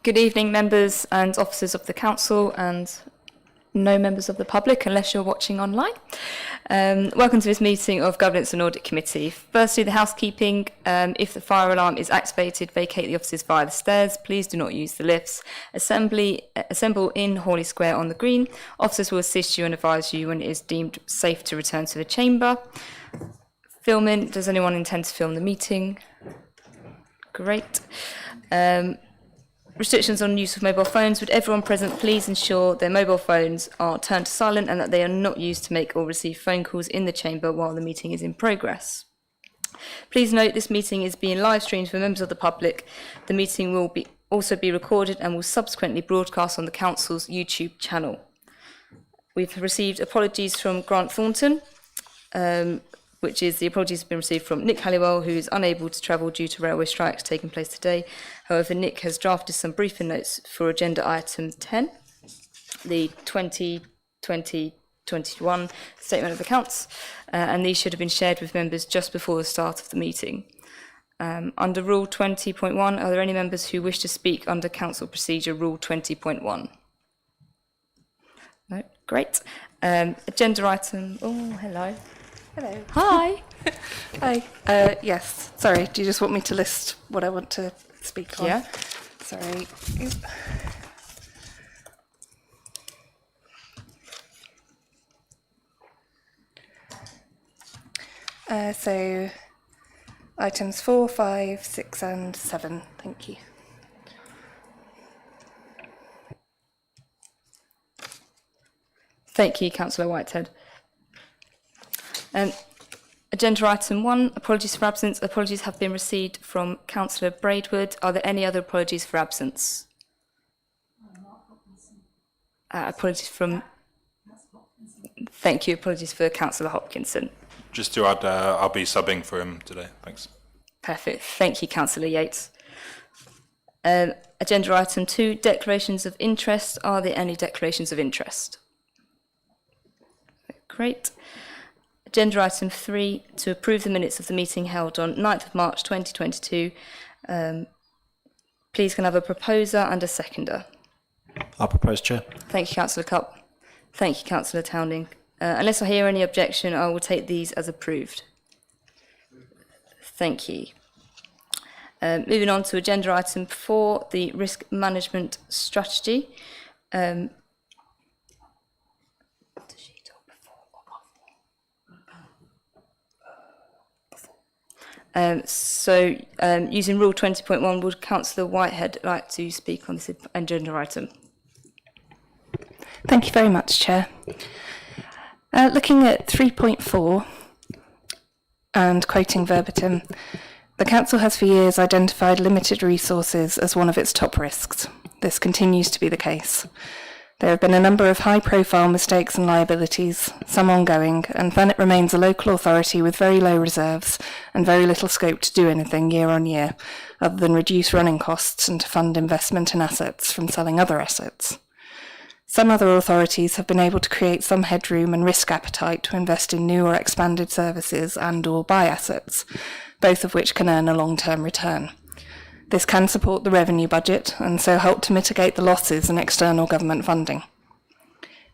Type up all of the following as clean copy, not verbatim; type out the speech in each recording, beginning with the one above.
Good evening, members and officers of the Council and no members of the public, unless you're watching online. Welcome to this meeting of Governance and Audit Committee. Firstly, the housekeeping. If the fire alarm is activated, vacate the offices via the stairs. Please do not use the lifts. Assemble in Hawley Square on the Green. Officers will assist you and advise you when it is deemed safe to return to the chamber. Filming. Does anyone intend to film the meeting? Great. Restrictions on use of mobile phones. Would everyone present please ensure their mobile phones are turned to silent and that they are not used to make or receive phone calls in the chamber while the meeting is in progress. Please note this meeting is being live streamed for members of the public. The meeting will also be recorded and will subsequently broadcast on the Council's YouTube channel. We've received apologies from Grant Thornton, which is the apologies have been received from Nick Halliwell, who is unable to travel due to railway strikes taking place today. However, Nick has drafted some briefing notes for agenda item 10, the 2020-21 Statement of Accounts, and these should have been shared with members just before the start of the meeting. Under Rule 20.1, are there any members who wish to speak under Council Procedure Rule 20.1? No? Great. Agenda item, oh, hello. Hello. Hi. Hi. Yes. Sorry. Do you just want me to list what I want to speak on? Yeah. Sorry. So items 4, 5, 6 and 7. Thank you. Thank you, Councillor Whitehead. Agenda item 1, apologies for absence. Apologies have been received from Councillor Braidwood. Are there any other apologies for absence? Apologies from... Thank you. Apologies for Councillor Hopkinson. Just to add, I'll be subbing for him today. Thanks. Perfect. Thank you, Councillor Yates. Agenda item 2, declarations of interest. Are there any declarations of interest? Great. Agenda item 3, to approve the minutes of the meeting held on 9th of March 2022. Please can I have a proposer and a seconder? I'll propose, Chair. Thank you, Councillor Cupp. Thank you, Councillor Towning. Unless I hear any objection, I will take these as approved. Thank you. Moving on to agenda item 4, the risk management strategy. Using Rule 20.1, would Councillor Whitehead like to speak on this agenda item? Thank you very much, Chair. Looking at 3.4 and quoting verbatim, the Council has for years identified limited resources as one of its top risks. This continues to be the case. There have been a number of high-profile mistakes and liabilities, some ongoing, and Thanet remains a local authority with very low reserves and very little scope to do anything year on year, other than reduce running costs and to fund investment in assets from selling other assets. Some other authorities have been able to create some headroom and risk appetite to invest in new or expanded services and/or buy assets, both of which can earn a long-term return. This can support the revenue budget and so help to mitigate the losses in external government funding.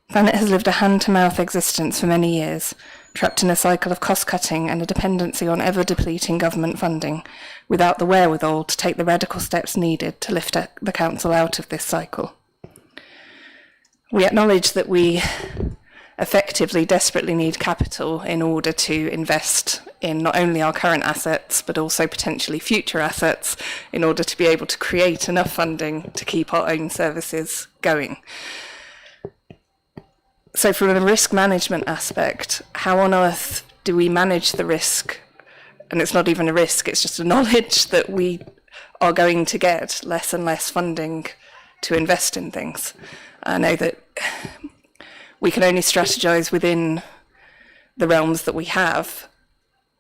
Thanet has lived a hand-to-mouth existence for many years, trapped in a cycle of cost-cutting and a dependency on ever-depleting government funding, without the wherewithal to take the radical steps needed to lift the Council out of this cycle. We acknowledge that we effectively desperately need capital in order to invest in not only our current assets but also potentially future assets in order to be able to create enough funding to keep our own services going. So from a risk management aspect, how on earth do we manage the risk? And it's not even a risk, it's just a knowledge that we are going to get less and less funding to invest in things. I know that we can only strategize within the realms that we have,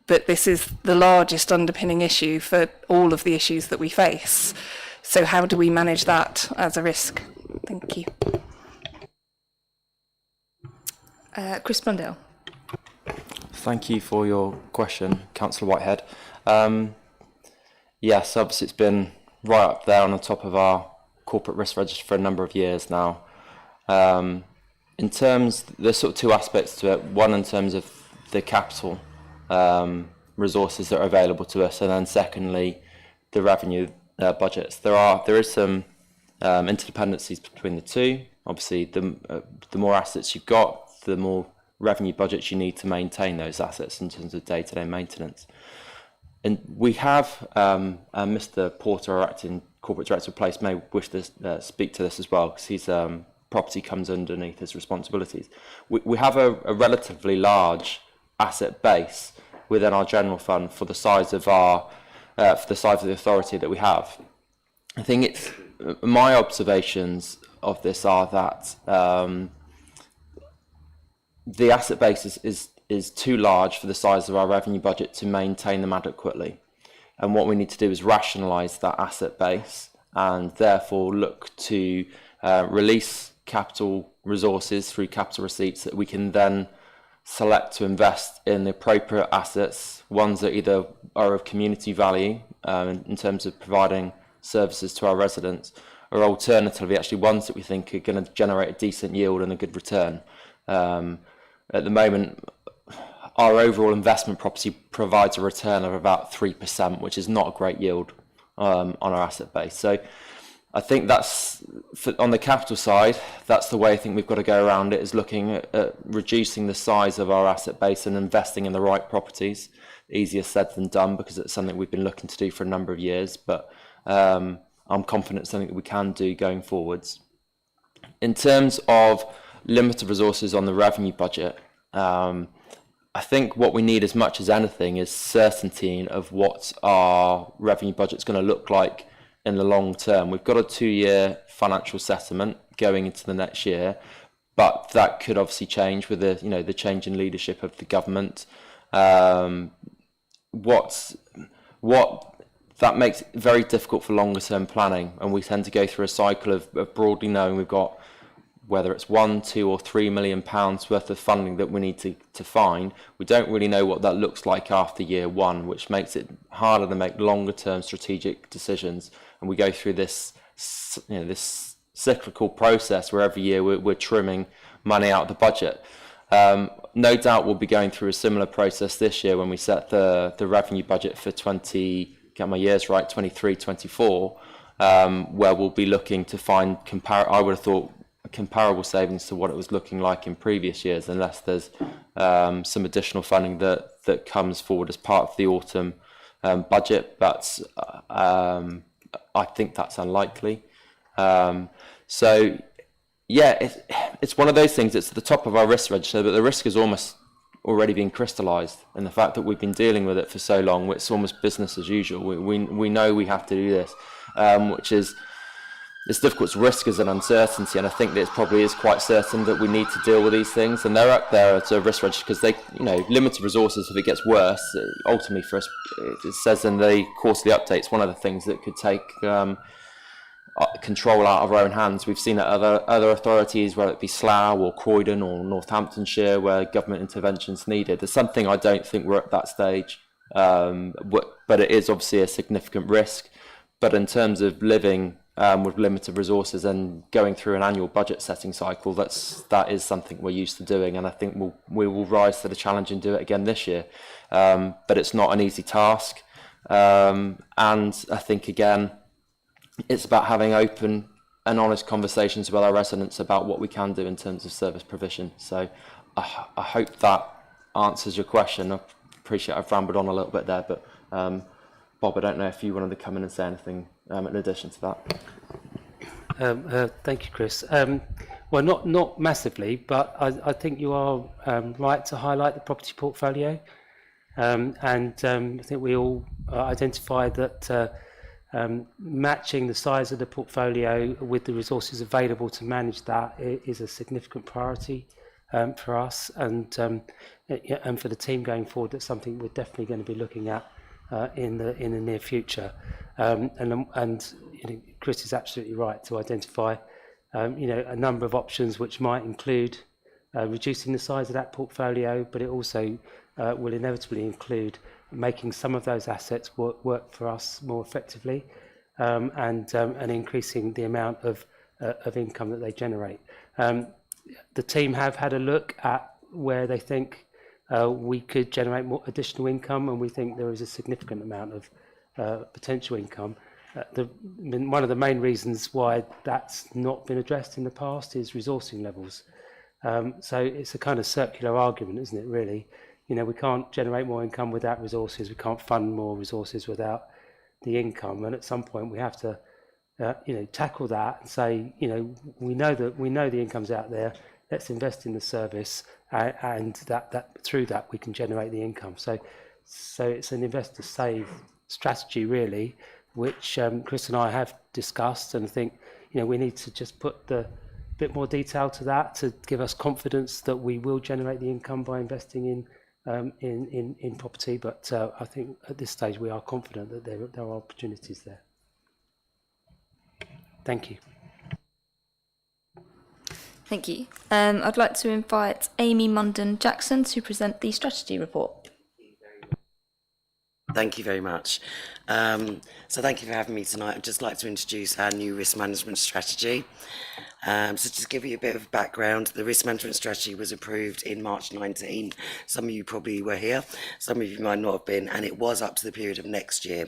but this is the largest underpinning issue for all of the issues that we face. So how do we manage that as a risk? Thank you. Chris Blundell. Thank you for your question, Councillor Whitehead. Yes, obviously it's been right up there on the top of our corporate risk register for a number of years now. In terms, there's sort of two aspects to it. One, in terms of the capital resources that are available to us, and then secondly, the revenue budgets. There is some interdependencies between the two. Obviously, the more assets you've got, the more revenue budgets you need to maintain those assets in terms of day-to-day maintenance. And we have, Mr. Porter, our acting corporate director of place, may wish to speak to this as well, because his property comes underneath his responsibilities. We have a relatively large asset base within our general fund for the size of our for the size of the authority that we have. I think it's my observations of this are that the asset base is too large for the size of our revenue budget to maintain them adequately. And what we need to do is rationalise that asset base and therefore look to release capital resources through capital receipts that we can then select to invest in the appropriate assets, ones that either are of community value in terms of providing services to our residents, or alternatively actually ones that we think are going to generate a decent yield and a good return. At the moment, our overall investment property provides a return of about 3%, which is not a great yield on our asset base. So I think that's, on the capital side, that's the way I think we've got to go around it, is looking at reducing the size of our asset base and investing in the right properties. Easier said than done, because it's something we've been looking to do for a number of years, but I'm confident it's something that we can do going forwards. In terms of limited resources on the revenue budget, I think what we need as much as anything is certainty of what our revenue budget's going to look like in the long term. We've got a 2-year financial settlement going into the next year, but that could obviously change with the change in leadership of the government. What that makes it very difficult for longer term planning, and we tend to go through a cycle of broadly knowing we've got, whether it's £1, £2 or £3 million worth of funding that we need to find. We don't really know what that looks like after year one, which makes it harder to make longer term strategic decisions. And we go through this cyclical process where every year we're trimming money out of the budget. No doubt we'll be going through a similar process this year when we set the revenue budget for 23, 24, where we'll be looking to find I would have thought comparable savings to what it was looking like in previous years, unless there's some additional funding that comes forward as part of the autumn budget. But I think that's unlikely. So yeah, it's one of those things. It's at the top of our risk register, but the risk has almost already been crystallised, and the fact that we've been dealing with it for so long, it's almost business as usual. We know we have to do this, which is, it's difficult to risk as an uncertainty, and I think that it probably is quite certain that we need to deal with these things, and they're up there at a risk register because they, limited resources. If it gets worse, ultimately for us, it says in the quarterly updates, one of the things that could take control out of our own hands. We've seen it at other authorities, whether it be Slough or Croydon or Northamptonshire, where government intervention's needed. There's something I don't think we're at that stage, but it is obviously a significant risk. But in terms of living with limited resources and going through an annual budget setting cycle, that is something we're used to doing, and I think we will rise to the challenge and do it again this year. But it's not an easy task, and I think again, it's about having open and honest conversations with our residents about what we can do in terms of service provision. So I hope that answers your question. I appreciate I've rambled on a little bit there, but Bob, I don't know if you wanted to come in and say anything in addition to that. Thank you, Chris. Well, not massively, but I think you are right to highlight the property portfolio, and I think we all identify that matching the size of the portfolio with the resources available to manage that is a significant priority for us, and for the team going forward. That's something we're definitely going to be looking at in the near future. And Chris is absolutely right to identify a number of options which might include reducing the size of that portfolio, but it also will inevitably include making some of those assets work for us more effectively. and increasing the amount of income that they generate. The team have had a look at where they think we could generate more additional income, and we think there is a significant amount of potential income. One of the main reasons why that's not been addressed in the past is resourcing levels. So it's a kind of circular argument, isn't it, really? You know, we can't generate more income without resources. We can't fund more resources without the income. And at some point we have to, tackle that and say, we know the income's out there. Let's invest in the service, and that through that we can generate the income. So it's an investor save strategy, really, which Chris and I have discussed, and I think we need to just put the bit more detail to that to give us confidence that we will generate the income by investing in property. But I think at this stage we are confident that there are opportunities there. Thank you. Thank you. I'd like to invite Amy Munden-Jackson to present the strategy report. Thank you very much. So thank you for having me tonight. I'd just like to introduce our new risk management strategy. So just to give you a bit of background, the risk management strategy was approved in March 19. Some of you probably were here, some of you might not have been, and it was up to the period of next year.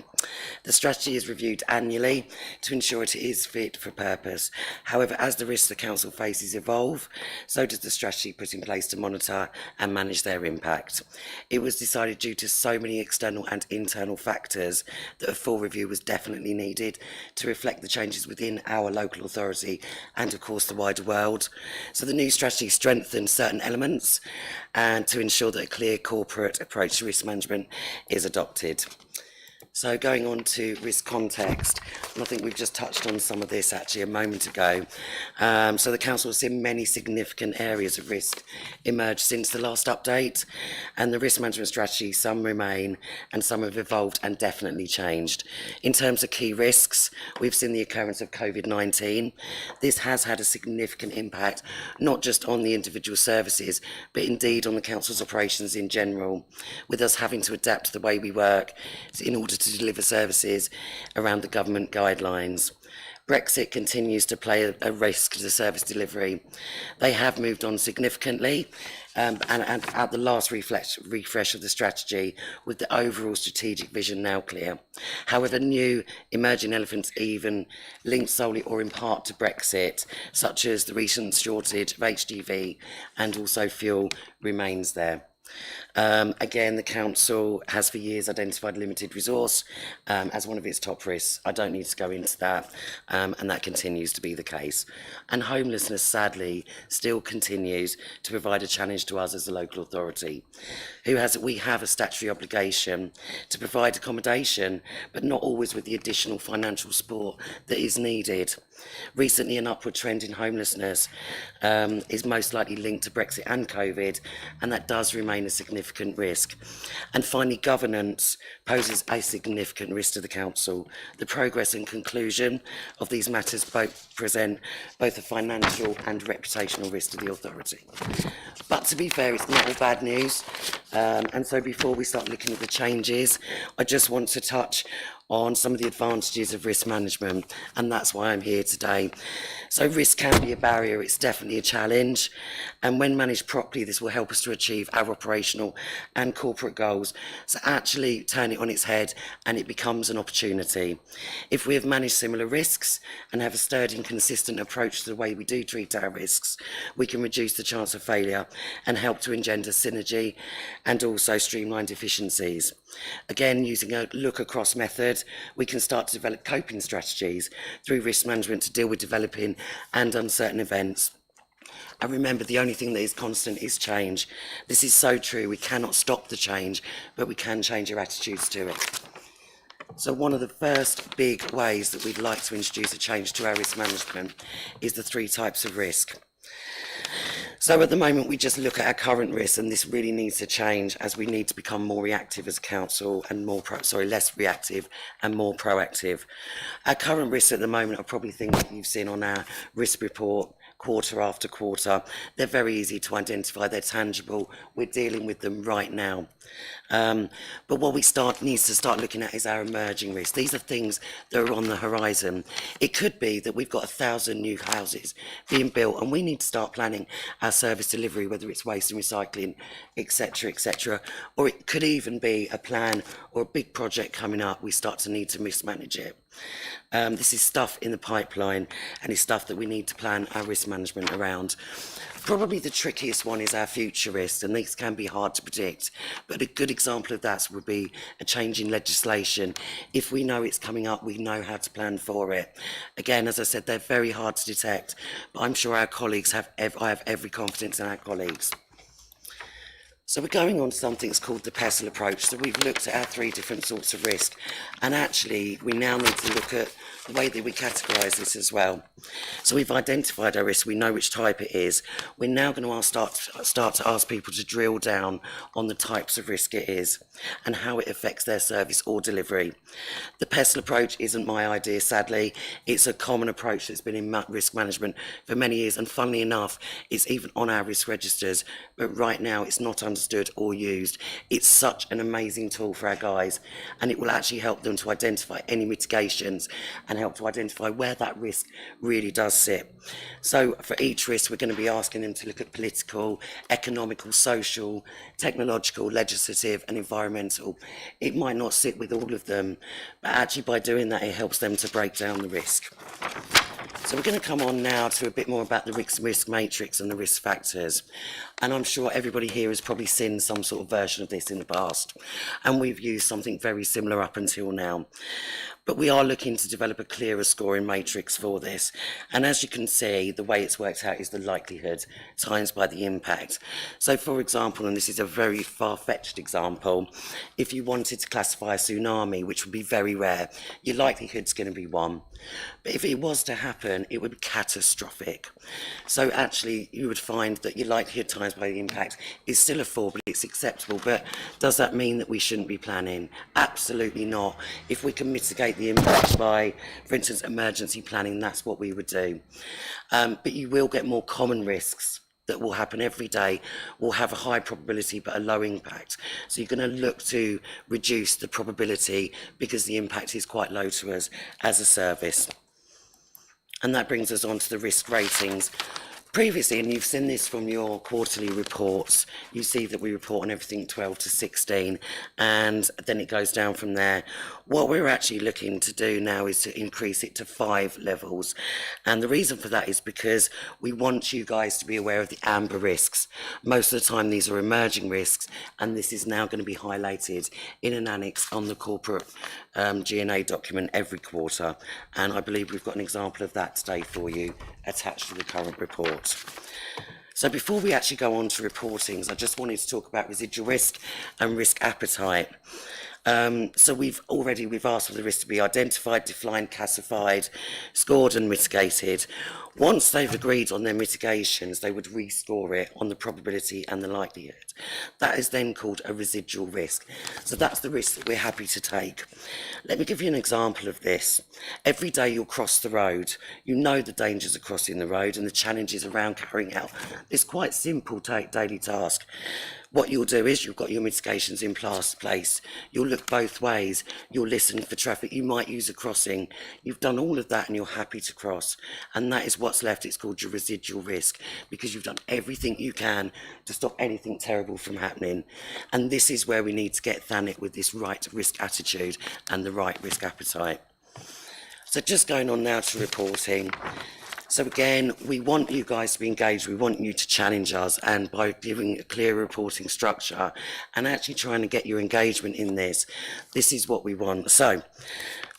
The strategy is reviewed annually to ensure it is fit for purpose. However, as the risks the council faces evolve, so does the strategy put in place to monitor and manage their impact. It was decided due to so many external and internal factors that a full review was definitely needed to reflect the changes within our local authority and of course the wider world. So the new strategy strengthens certain elements and to ensure that a clear corporate approach to risk management is adopted. So going on to risk context, and I think we've just touched on some of this actually a moment ago. So the council has seen many significant areas of risk emerge since the last update, and the risk management strategy, some remain and some have evolved and definitely changed. In terms of key risks, we've seen the occurrence of COVID-19. This has had a significant impact, not just on the individual services, but indeed on the council's operations in general, with us having to adapt to the way we work in order to deliver services around the government guidelines. Brexit continues to play a risk to the service delivery. They have moved on significantly, and at the last refresh of the strategy, with the overall strategic vision now clear. However, new emerging elephants, even linked solely or in part to Brexit, such as the recent shortage of HGV and also fuel, remains there. Again, the council has for years identified limited resource as one of its top risks. I don't need to go into that, and that continues to be the case. And homelessness, sadly, still continues to provide a challenge to us as a local authority. We have a statutory obligation to provide accommodation, but not always with the additional financial support that is needed. Recently, an upward trend in homelessness is most likely linked to Brexit and COVID, and that does remain a significant risk. And finally, governance poses a significant risk to the council. The progress and conclusion of these matters present both a financial and reputational risk to the authority. But to be fair, it's not all bad news. And so before we start looking at the changes, I just want to touch on some of the advantages of risk management, and that's why I'm here today. So risk can be a barrier, it's definitely a challenge, and when managed properly, this will help us to achieve our operational and corporate goals. So actually turn it on its head and it becomes an opportunity. If we have managed similar risks and have a sturdy and consistent approach to the way we do treat our risks, we can reduce the chance of failure and help to engender synergy and also streamlined efficiencies. Again, using a look across method, we can start to develop coping strategies through risk management to deal with developing and uncertain events. And remember, the only thing that is constant is change. This is so true. We cannot stop the change, but we can change our attitudes to it. So one of the first big ways that we'd like to introduce a change to our risk management is the 3 types of risk. So at the moment, we just look at our current risks, and this really needs to change as we need to become more reactive as a council and less reactive and more proactive. Our current risks at the moment are probably things that you've seen on our risk report quarter after quarter. They're very easy to identify, they're tangible, we're dealing with them right now. But what we need to start looking at is our emerging risks. These are things that are on the horizon. It could be that we've got 1,000 new houses being built and we need to start planning our service delivery, whether it's waste and recycling, etc., etc. Or it could even be a plan or a big project coming up, we start to need to mismanage it. This is stuff in the pipeline and it's stuff that we need to plan our risk management around. Probably the trickiest one is our future risks, and these can be hard to predict, but a good example of that would be a change in legislation. If we know it's coming up, we know how to plan for it. Again, as I said, they're very hard to detect, but I'm sure our colleagues I have every confidence in our colleagues. So we're going on to something that's called the Pestle Approach. So we've looked at our 3 different sorts of risk, and actually we now need to look at the way that we categorise this as well. So we've identified our risk, we know which type it is. We're now going to start to ask people to drill down on the types of risk it is and how it affects their service or delivery. The Pestle Approach isn't my idea, sadly. It's a common approach that's been in risk management for many years, and funnily enough, it's even on our risk registers, but right now it's not understood or used. It's such an amazing tool for our guys, and it will actually help them to identify any mitigations and help to identify where that risk really does sit. So for each risk, we're going to be asking them to look at political, economical, social, technological, legislative and environmental. It might not sit with all of them, but actually by doing that, it helps them to break down the risk. So we're going to come on now to a bit more about the risk matrix and the risk factors. And I'm sure everybody here has probably seen some sort of version of this in the past. And we've used something very similar up until now. But we are looking to develop a clearer scoring matrix for this. And as you can see, the way it's worked out is the likelihood times by the impact. So for example, and this is a very far-fetched example, if you wanted to classify a tsunami, which would be very rare, your likelihood's going to be 1. But if it was to happen, it would be catastrophic. So actually, you would find that your likelihood times by the impact is still a 4, but it's acceptable. But does that mean that we shouldn't be planning? Absolutely not. If we can mitigate the impact by, for instance, emergency planning, that's what we would do. But you will get more common risks that will happen every day, will have a high probability but a low impact. So you're going to look to reduce the probability because the impact is quite low to us as a service. And that brings us on to the risk ratings. Previously, and you've seen this from your quarterly reports, you see that we report on everything 12 to 16, and then it goes down from there. What we're actually looking to do now is to increase it to 5 levels. And the reason for that is because we want you guys to be aware of the amber risks. Most of the time, these are emerging risks, and this is now going to be highlighted in an annex on the corporate G&A document every quarter. And I believe we've got an example of that today for you attached to the current report. So before we actually go on to reportings, I just wanted to talk about residual risk and risk appetite. So we've asked for the risk to be identified, defined, classified, scored and mitigated. Once they've agreed on their mitigations, they would rescore it on the probability and the likelihood. That is then called a residual risk. So that's the risk that we're happy to take. Let me give you an example of this. Every day you'll cross the road, you know the dangers of crossing the road and the challenges around carrying out this quite simple daily task. What you'll do is you've got your mitigations in place. You'll look both ways. You'll listen for traffic. You might use a crossing. You've done all of that and you're happy to cross. And that is what's left. It's called your residual risk because you've done everything you can to stop anything terrible from happening. And this is where we need to get Thanet with this right risk attitude and the right risk appetite. So just going on now to reporting. So again, we want you guys to be engaged, we want you to challenge us, and by giving a clear reporting structure and actually trying to get your engagement in this is what we want. So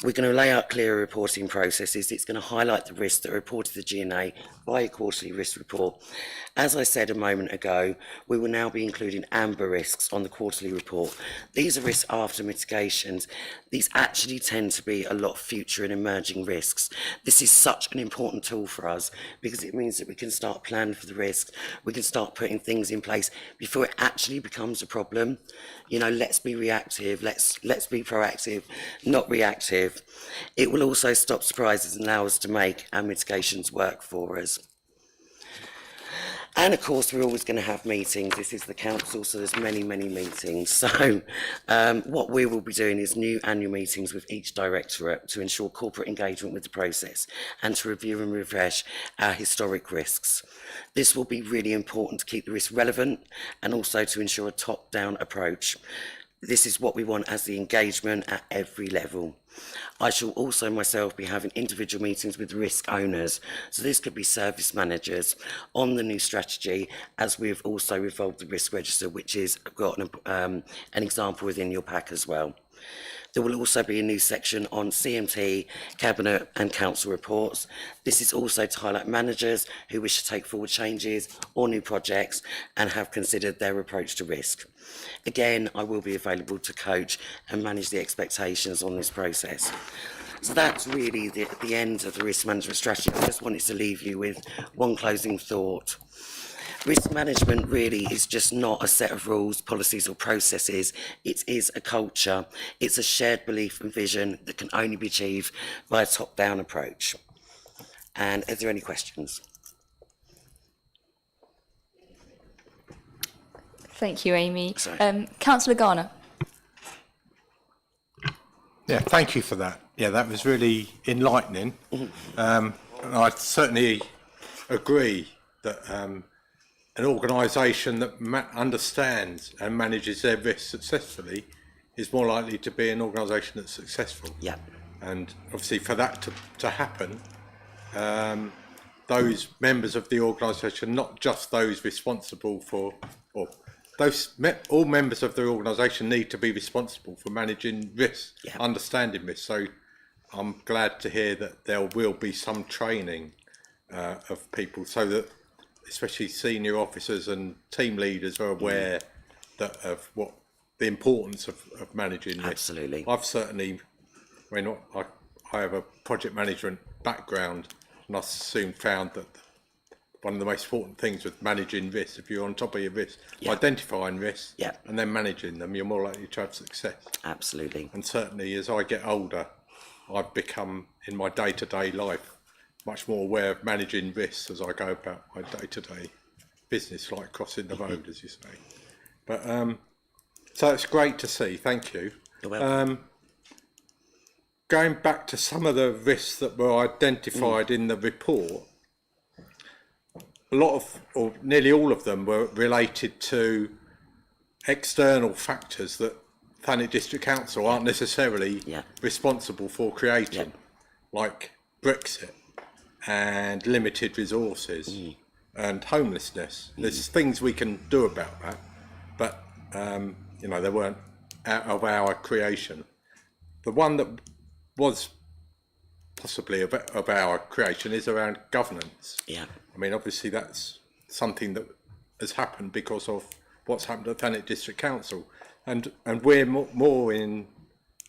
we're going to lay out clear reporting processes. It's going to highlight the risks that are reported to the G&A by a quarterly risk report. As I said a moment ago, we will now be including amber risks on the quarterly report. These are risks after mitigations. These actually tend to be a lot of future and emerging risks. This is such an important tool for us because it means that we can start planning for the risks. We can start putting things in place before it actually becomes a problem. You know, let's be reactive, let's be proactive, not reactive. It will also stop surprises and allow us to make our mitigations work for us. And of course, we're always going to have meetings. This is the council, so there's many, many meetings. So what we will be doing is new annual meetings with each directorate to ensure corporate engagement with the process and to review and refresh our historic risks. This will be really important to keep the risk relevant and also to ensure a top-down approach. This is what we want as the engagement at every level. I shall also myself be having individual meetings with risk owners. So this could be service managers on the new strategy, as we've also evolved the risk register, which is got an example within your pack as well. There will also be a new section on CMT, Cabinet and Council reports. This is also to highlight managers who wish to take forward changes or new projects and have considered their approach to risk. Again, I will be available to coach and manage the expectations on this process. So that's really the end of the risk management strategy. I just wanted to leave you with one closing thought. Risk management really is just not a set of rules, policies or processes. It is a culture. It's a shared belief and vision that can only be achieved by a top-down approach. And are there any questions? Thank you, Amy. Sorry. Councillor Garner. Yeah, thank you for that. Yeah, that was really enlightening. And I certainly agree that an organisation that understands and manages their risks successfully is more likely to be an organisation that's successful. Yeah. And obviously for that to happen, those members of the organisation, not just those responsible for, or all members of the organisation need to be responsible for managing risks, understanding risks. So I'm glad to hear that there will be some training of people so that especially senior officers and team leaders are aware of what the importance of managing risk. Absolutely. I've certainly, I have a project management background, and I soon found that one of the most important things with managing risks, if you're on top of your risks, identifying risks and then managing them, you're more likely to have success. Absolutely. And certainly as I get older, I've become, in my day-to-day life, much more aware of managing risks as I go about my day-to-day business, like crossing the road, as you say. But so it's great to see. Thank you. You're welcome. Going back to some of the risks that were identified in the report, a lot of, or nearly all of them, were related to external factors that Thanet District Council aren't necessarily responsible for creating, like Brexit and limited resources and homelessness. There's things we can do about that, but they weren't out of our creation. The one that was possibly of our creation is around governance. I mean, obviously that's something that has happened because of what's happened at Thanet District Council, and we're more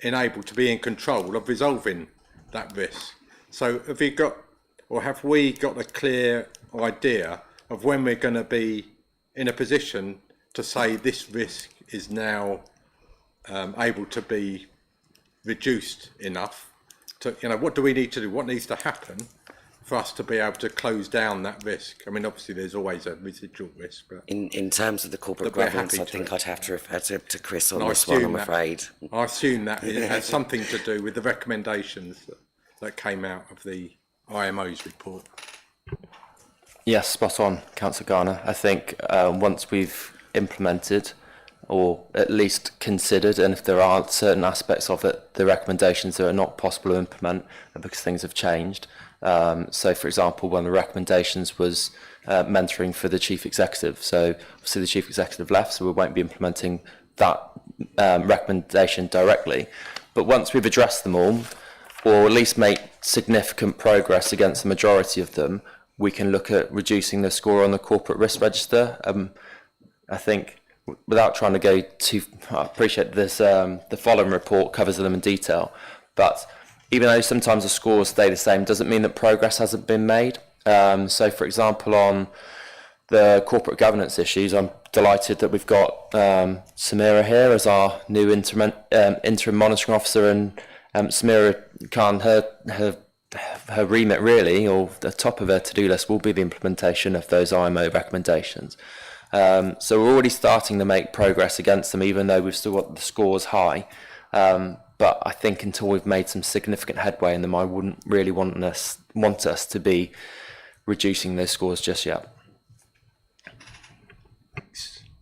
enabled to be in control of resolving that risk. So have we got a clear idea of when we're going to be in a position to say this risk is now able to be reduced enough to, what do we need to do? What needs to happen for us to be able to close down that risk? I mean, obviously there's always a residual risk, but in terms of the corporate governance, I think I'd have to refer to Chris on this one, I'm afraid. I assume that it has something to do with the recommendations that came out of the IMO's report. Yes, spot on, Councillor Garner. I think once we've implemented, or at least considered, and if there are certain aspects of it, the recommendations that are not possible to implement because things have changed. So, for example, one of the recommendations was mentoring for the chief executive. So, obviously, the chief executive left, so we won't be implementing that recommendation directly. But once we've addressed them all, or at least make significant progress against the majority of them, we can look at reducing the score on the corporate risk register. I think, without trying to go too, I appreciate this, the following report covers them in detail, but even though sometimes the scores stay the same, doesn't mean that progress hasn't been made. So, for example, on the corporate governance issues, I'm delighted that we've got Samira here as our new interim monitoring officer, and Samira Khan, her her remit really, or the top of her to-do list, will be the implementation of those IMO recommendations. So we're already starting to make progress against them, even though we've still got the scores high. But I think until we've made some significant headway in them, I wouldn't really want us to be reducing those scores just yet.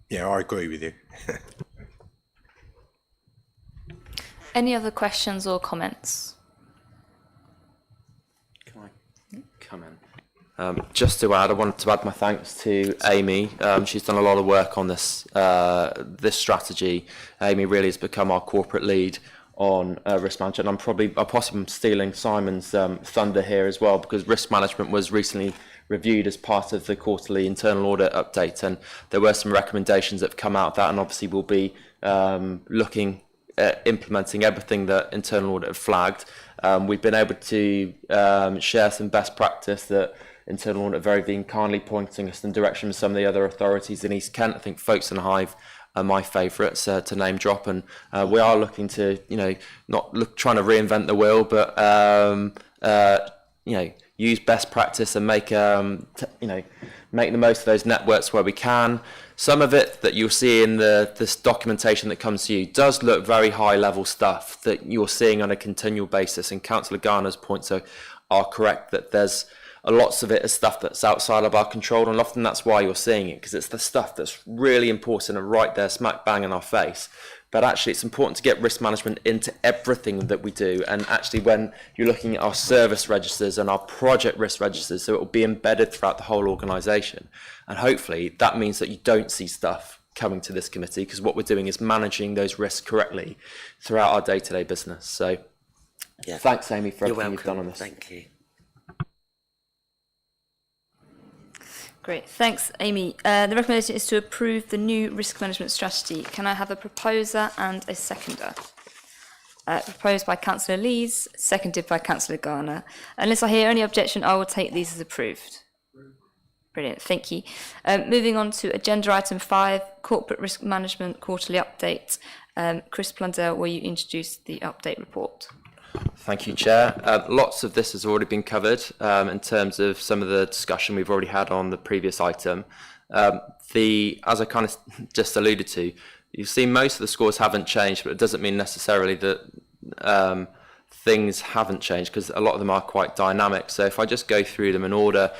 Yeah, I agree with you. Any other questions or comments? Can I come in? Just to add, I wanted to add my thanks to Amy. She's done a lot of work on this strategy. Amy really has become our corporate lead on risk management. I'm possibly stealing Simon's thunder here as well, because risk management was recently reviewed as part of the quarterly internal audit update, and there were some recommendations that have come out of that, and obviously we'll be looking at implementing everything that internal audit have flagged. We've been able to share some best practice that internal audit very been kindly pointing us in the direction of some of the other authorities in East Kent. I think Folks and Hive are my favourites to name drop, and we are looking to, trying to reinvent the wheel, but use best practice and make make the most of those networks where we can. Some of it that you'll see in this documentation that comes to you does look very high level stuff that you're seeing on a continual basis, and Councillor Garner's points are correct that there's lots of it is stuff that's outside of our control, and often that's why you're seeing it, because it's the stuff that's really important and right there smack bang in our face. But actually it's important to get risk management into everything that we do, and actually when you're looking at our service registers and our project risk registers, so it will be embedded throughout the whole organisation, and hopefully that means that you don't see stuff coming to this committee, because what we're doing is managing those risks correctly throughout our day-to-day business. So yeah, thanks Amy for everything you've done on this. Thank you. Great, thanks Amy. The recommendation is to approve the new risk management strategy. Can I have a proposer and a seconder? Proposed by Councillor Lees, seconded by Councillor Garner. Unless I hear any objection, I will take these as approved. Brilliant, thank you. Moving on to agenda item 5, corporate risk management quarterly update. Chris Blundell, will you introduce the update report? Thank you, Chair. Lots of this has already been covered in terms of some of the discussion we've already had on the previous item. As I kind of just alluded to, you've seen most of the scores haven't changed, but it doesn't mean necessarily that things haven't changed, because a lot of them are quite dynamic. So if I just go through them in order,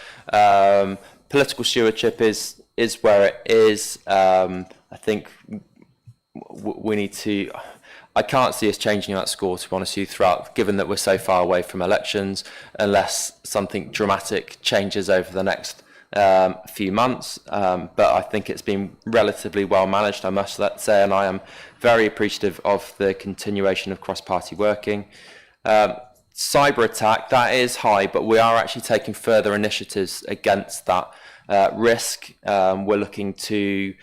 political stewardship is where it is. I think we need to... I can't see us changing that score, to be honest with you, throughout, given that we're so far away from elections, unless something dramatic changes over the next few months. But I think it's been relatively well managed, I must say, and I am very appreciative of the continuation of cross-party working. Cyber attack, that is high, but we are actually taking further initiatives against that risk. We're looking to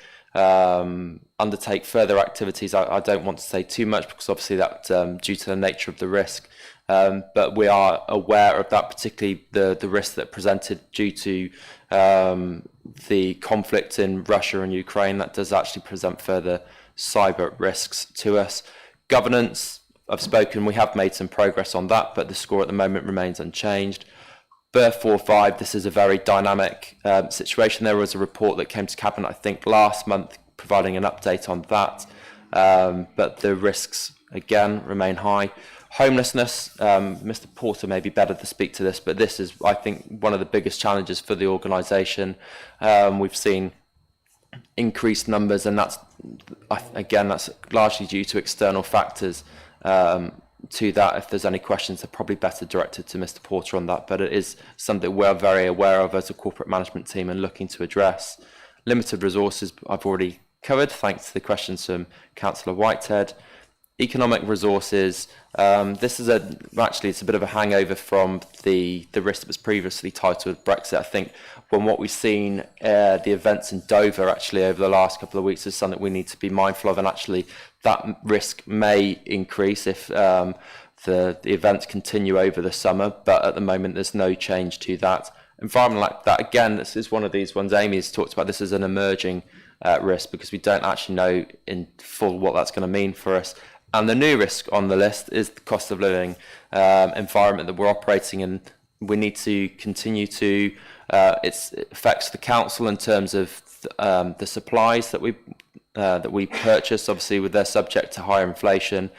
undertake further activities. I don't want to say too much, because obviously that's due to the nature of the risk, but we are aware of that, particularly the risk that presented due to the conflict in Russia and Ukraine. That does actually present further cyber risks to us. Governance, I've spoken, we have made some progress on that, but the score at the moment remains unchanged. Birth 4-5, this is a very dynamic situation. There was a report that came to Cabinet, I think, last month, providing an update on that, but the risks, again, remain high. Homelessness, Mr. Porter may be better to speak to this, but this is, I think, one of the biggest challenges for the organisation. We've seen increased numbers, and that's largely due to external factors. To that, if there's any questions, they're probably better directed to Mr. Porter on that, but it is something we're very aware of as a corporate management team and looking to address. Limited resources, I've already covered, thanks to the questions from Councillor Whitehead. Economic resources, this is actually it's a bit of a hangover from the risk that was previously titled Brexit. I think from what we've seen, the events in Dover actually over the last couple of weeks is something we need to be mindful of, and actually that risk may increase if the events continue over the summer, but at the moment there's no change to that. Environment like that, again, this is one of these ones Amy has talked about. This is an emerging risk, because we don't actually know in full what that's going to mean for us. And the new risk on the list is the cost of living environment that we're operating in. We need to continue to, it affects the council in terms of the supplies that we purchase, obviously with their subject to higher inflation.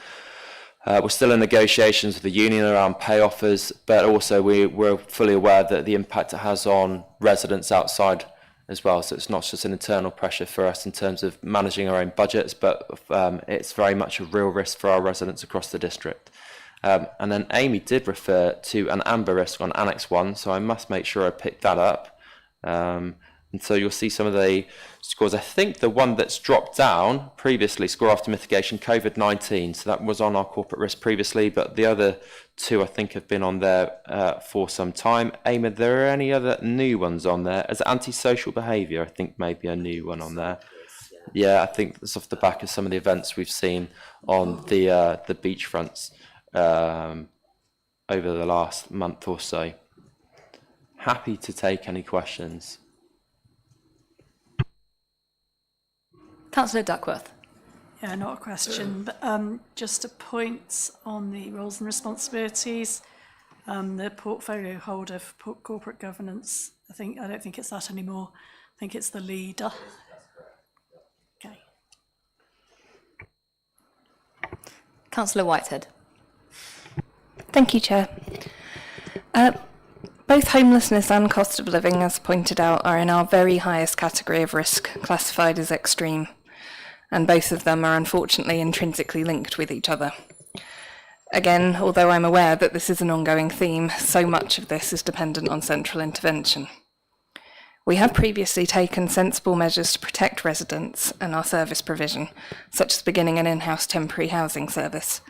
We're still in negotiations with the union around pay offers, but also we're fully aware that the impact it has on residents outside as well. So it's not just an internal pressure for us in terms of managing our own budgets, but it's very much a real risk for our residents across the district. And then Amy did refer to an amber risk on Annex 1, so I must make sure I pick that up. And so you'll see some of the scores. I think the one that's dropped down previously, score after mitigation, COVID-19, so that was on our corporate risk previously, but the other two I think have been on there for some time. Amy, are there any other new ones on there? As antisocial behaviour, I think maybe a new one on there. Yeah, I think that's off the back of some of the events we've seen on the beachfronts over the last month or so. Happy to take any questions. Councillor Duckworth. Yeah, not a question, but just a point on the roles and responsibilities. The portfolio holder for corporate governance, I don't think it's that anymore. I think it's the leader. Okay. Councillor Whitehead. Thank you, Chair. Both homelessness and cost of living, as pointed out, are in our very highest category of risk, classified as extreme, and both of them are unfortunately intrinsically linked with each other. Again, although I'm aware that this is an ongoing theme, so much of this is dependent on central intervention. We have previously taken sensible measures to protect residents and our service provision, such as beginning an in-house temporary housing service.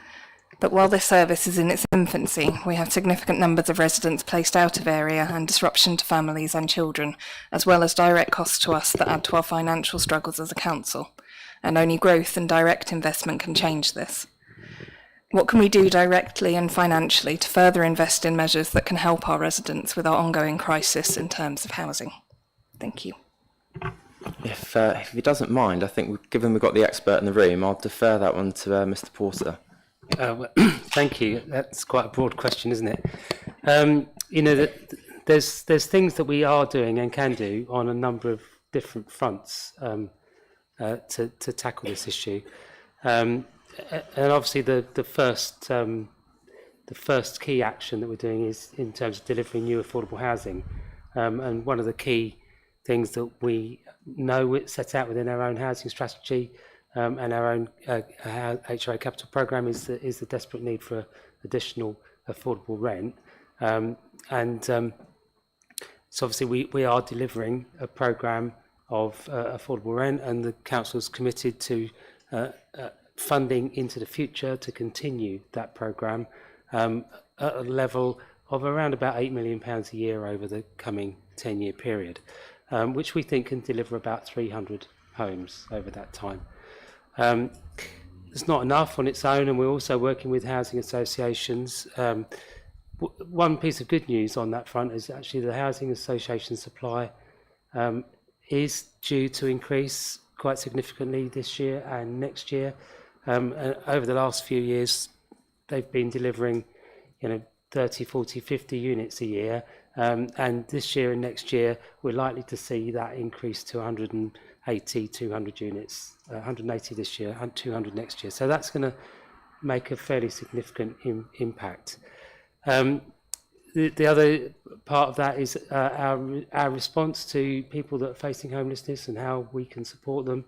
But while this service is in its infancy, we have significant numbers of residents placed out of area and disruption to families and children, as well as direct costs to us that add to our financial struggles as a council. And only growth and direct investment can change this. What can we do directly and financially to further invest in measures that can help our residents with our ongoing crisis in terms of housing? Thank you. If he doesn't mind, I think given we've got the expert in the room, I'll defer that one to Mr. Porter. Thank you. That's quite a broad question, isn't it? There's things that we are doing and can do on a number of different fronts to tackle this issue, and obviously the first key action that we're doing is in terms of delivering new affordable housing, and one of the key things that we know it set out within our own housing strategy and our own HRA capital programme is the desperate need for additional affordable rent, so obviously we are delivering a programme of affordable rent, and the council's committed to funding into the future to continue that programme at a level of around about £8 million a year over the coming 10-year period, which we think can deliver about 300 homes over that time. It's not enough on its own, and we're also working with housing associations. One piece of good news on that front is actually the housing association supply is due to increase quite significantly this year and next year. Over the last few years, they've been delivering 30, 40, 50 units a year, and this year and next year we're likely to see that increase to 180, 200 units, 180 this year and 200 next year. So that's going to make a fairly significant impact. The other part of that is our response to people that are facing homelessness and how we can support them.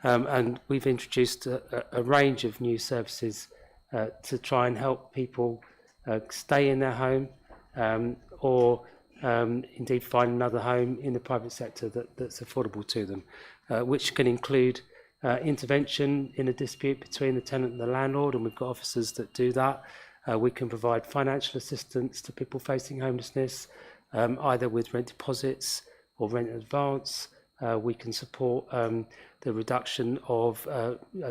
And we've introduced a range of new services to try and help people stay in their home or indeed find another home in the private sector that's affordable to them, which can include intervention in a dispute between the tenant and the landlord, and we've got officers that do that. We can provide financial assistance to people facing homelessness, either with rent deposits or rent advance. We can support the reduction of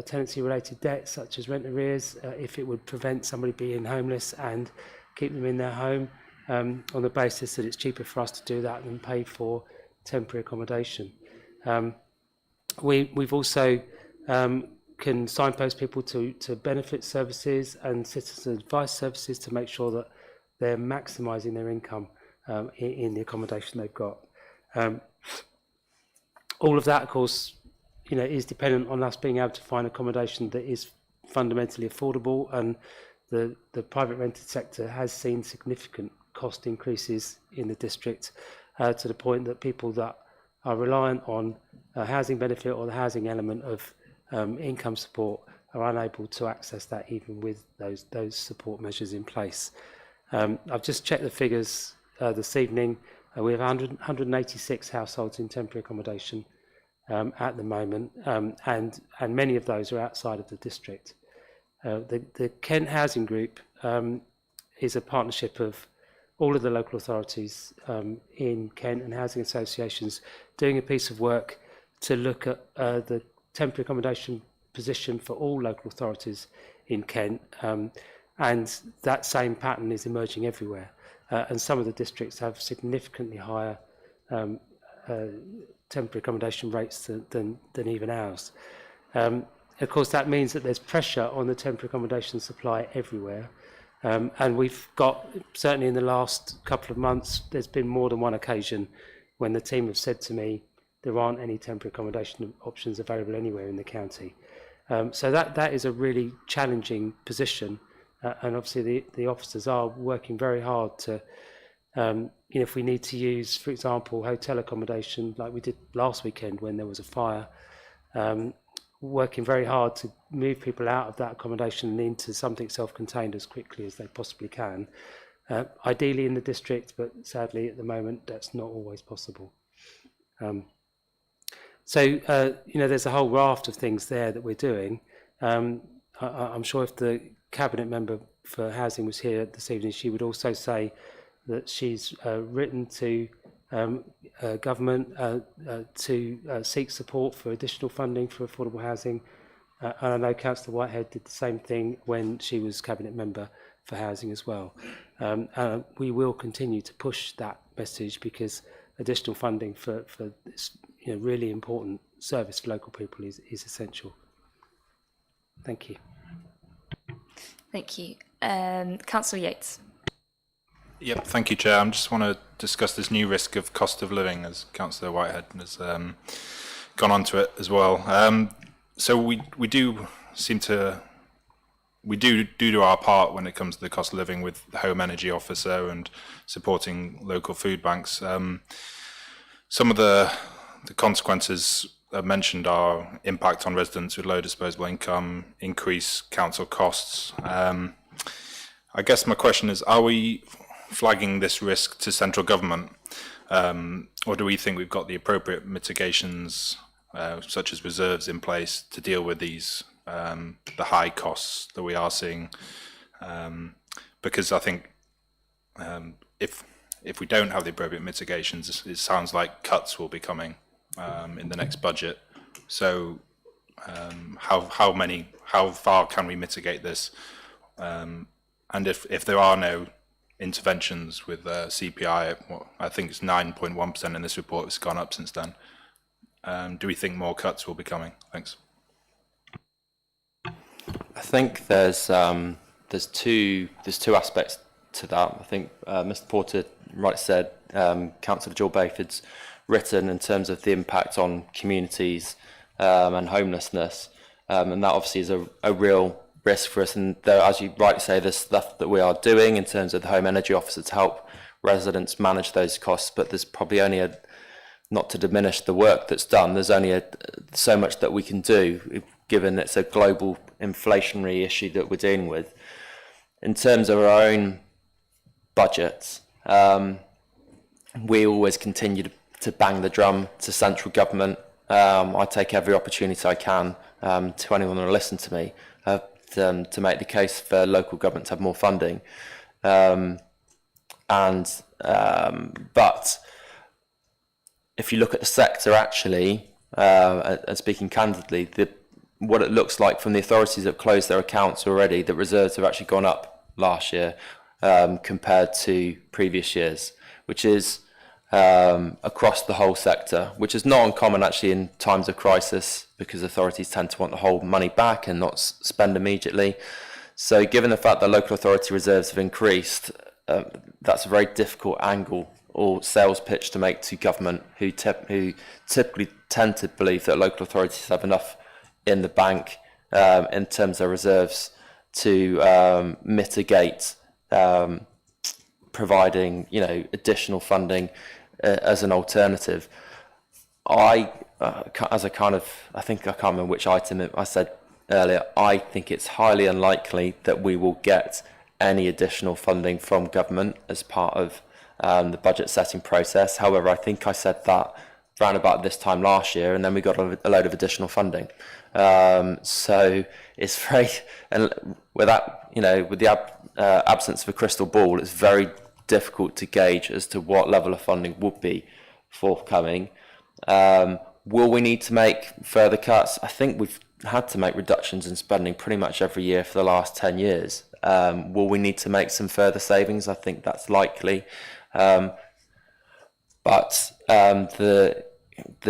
tenancy-related debts, such as rent arrears, if it would prevent somebody being homeless and keep them in their home, on the basis that it's cheaper for us to do that than pay for temporary accommodation. We've also can signpost people to benefit services and citizen advice services to make sure that they're maximising their income in the accommodation they've got. All of that, of course, is dependent on us being able to find accommodation that is fundamentally affordable, and the private rented sector has seen significant cost increases in the district to the point that people that are reliant on a housing benefit or the housing element of income support are unable to access that even with those support measures in place. I've just checked the figures this evening. We have 186 households in temporary accommodation at the moment, and many of those are outside of the district. The Kent Housing Group is a partnership of all of the local authorities in Kent and housing associations doing a piece of work to look at the temporary accommodation position for all local authorities in Kent, and that same pattern is emerging everywhere. And some of the districts have significantly higher temporary accommodation rates than even ours. Of course, that means that there's pressure on the temporary accommodation supply everywhere. And we've got, certainly in the last couple of months, there's been more than one occasion when the team have said to me, there aren't any temporary accommodation options available anywhere in the county. So that is a really challenging position. And obviously the officers are working very hard to, if we need to use, for example, hotel accommodation, like we did last weekend when there was a fire, working very hard to move people out of that accommodation and into something self-contained as quickly as they possibly can. Ideally in the district, but sadly at the moment that's not always possible. There's a whole raft of things there that we're doing. I'm sure if the Cabinet member for housing was here this evening, she would also say that she's written to government to seek support for additional funding for affordable housing. And I know Councillor Whitehead did the same thing when she was Cabinet member for housing as well. We will continue to push that message because additional funding for this really important service for local people is essential. Thank you. Thank you. Councillor Yates. Yep, thank you, Chair. I just want to discuss this new risk of cost of living, as Councillor Whitehead has gone on to it as well. So we do do our part when it comes to the cost of living with the Home Energy Officer and supporting local food banks. Some of the consequences mentioned are impact on residents with low disposable income, increase council costs. I guess my question is, are we flagging this risk to central government, or do we think we've got the appropriate mitigations, such as reserves, in place to deal with these the high costs that we are seeing? Because I think if we don't have the appropriate mitigations, it sounds like cuts will be coming in the next budget. So how far can we mitigate this? And if there are no interventions with CPI, I think it's 9.1% in this report, it's gone up since then. Do we think more cuts will be coming? Thanks. I think there's two aspects to that. I think Mr. Porter rightly said, Councillor Jill Bayford's written in terms of the impact on communities and homelessness, and that obviously is a real risk for us. And there, as you rightly say, there's stuff that we are doing in terms of the Home Energy Officer to help residents manage those costs, but there's probably only not to diminish the work that's done, there's only so much that we can do, given it's a global inflationary issue that we're dealing with. In terms of our own budgets, we always continue to bang the drum to central government. I take every opportunity I can to anyone who will listen to me to make the case for local government to have more funding. But if you look at the sector, actually, and speaking candidly, what it looks like from the authorities that have closed their accounts already, the reserves have actually gone up last year compared to previous years, which is across the whole sector, which is not uncommon actually in times of crisis, because authorities tend to want the whole money back and not spend immediately. So given the fact that local authority reserves have increased, that's a very difficult angle or sales pitch to make to government, who typically tend to believe that local authorities have enough in the bank in terms of reserves to mitigate providing, additional funding as an alternative. I think I can't remember which item I said earlier. I think it's highly unlikely that we will get any additional funding from government as part of the budget setting process. However, I think I said that around about this time last year, and then we got a load of additional funding. So it's very, and with that, with the absence of a crystal ball, it's very difficult to gauge as to what level of funding would be forthcoming. Will we need to make further cuts? I think we've had to make reductions in spending pretty much every year for the last 10 years. Will we need to make some further savings? I think that's likely. But the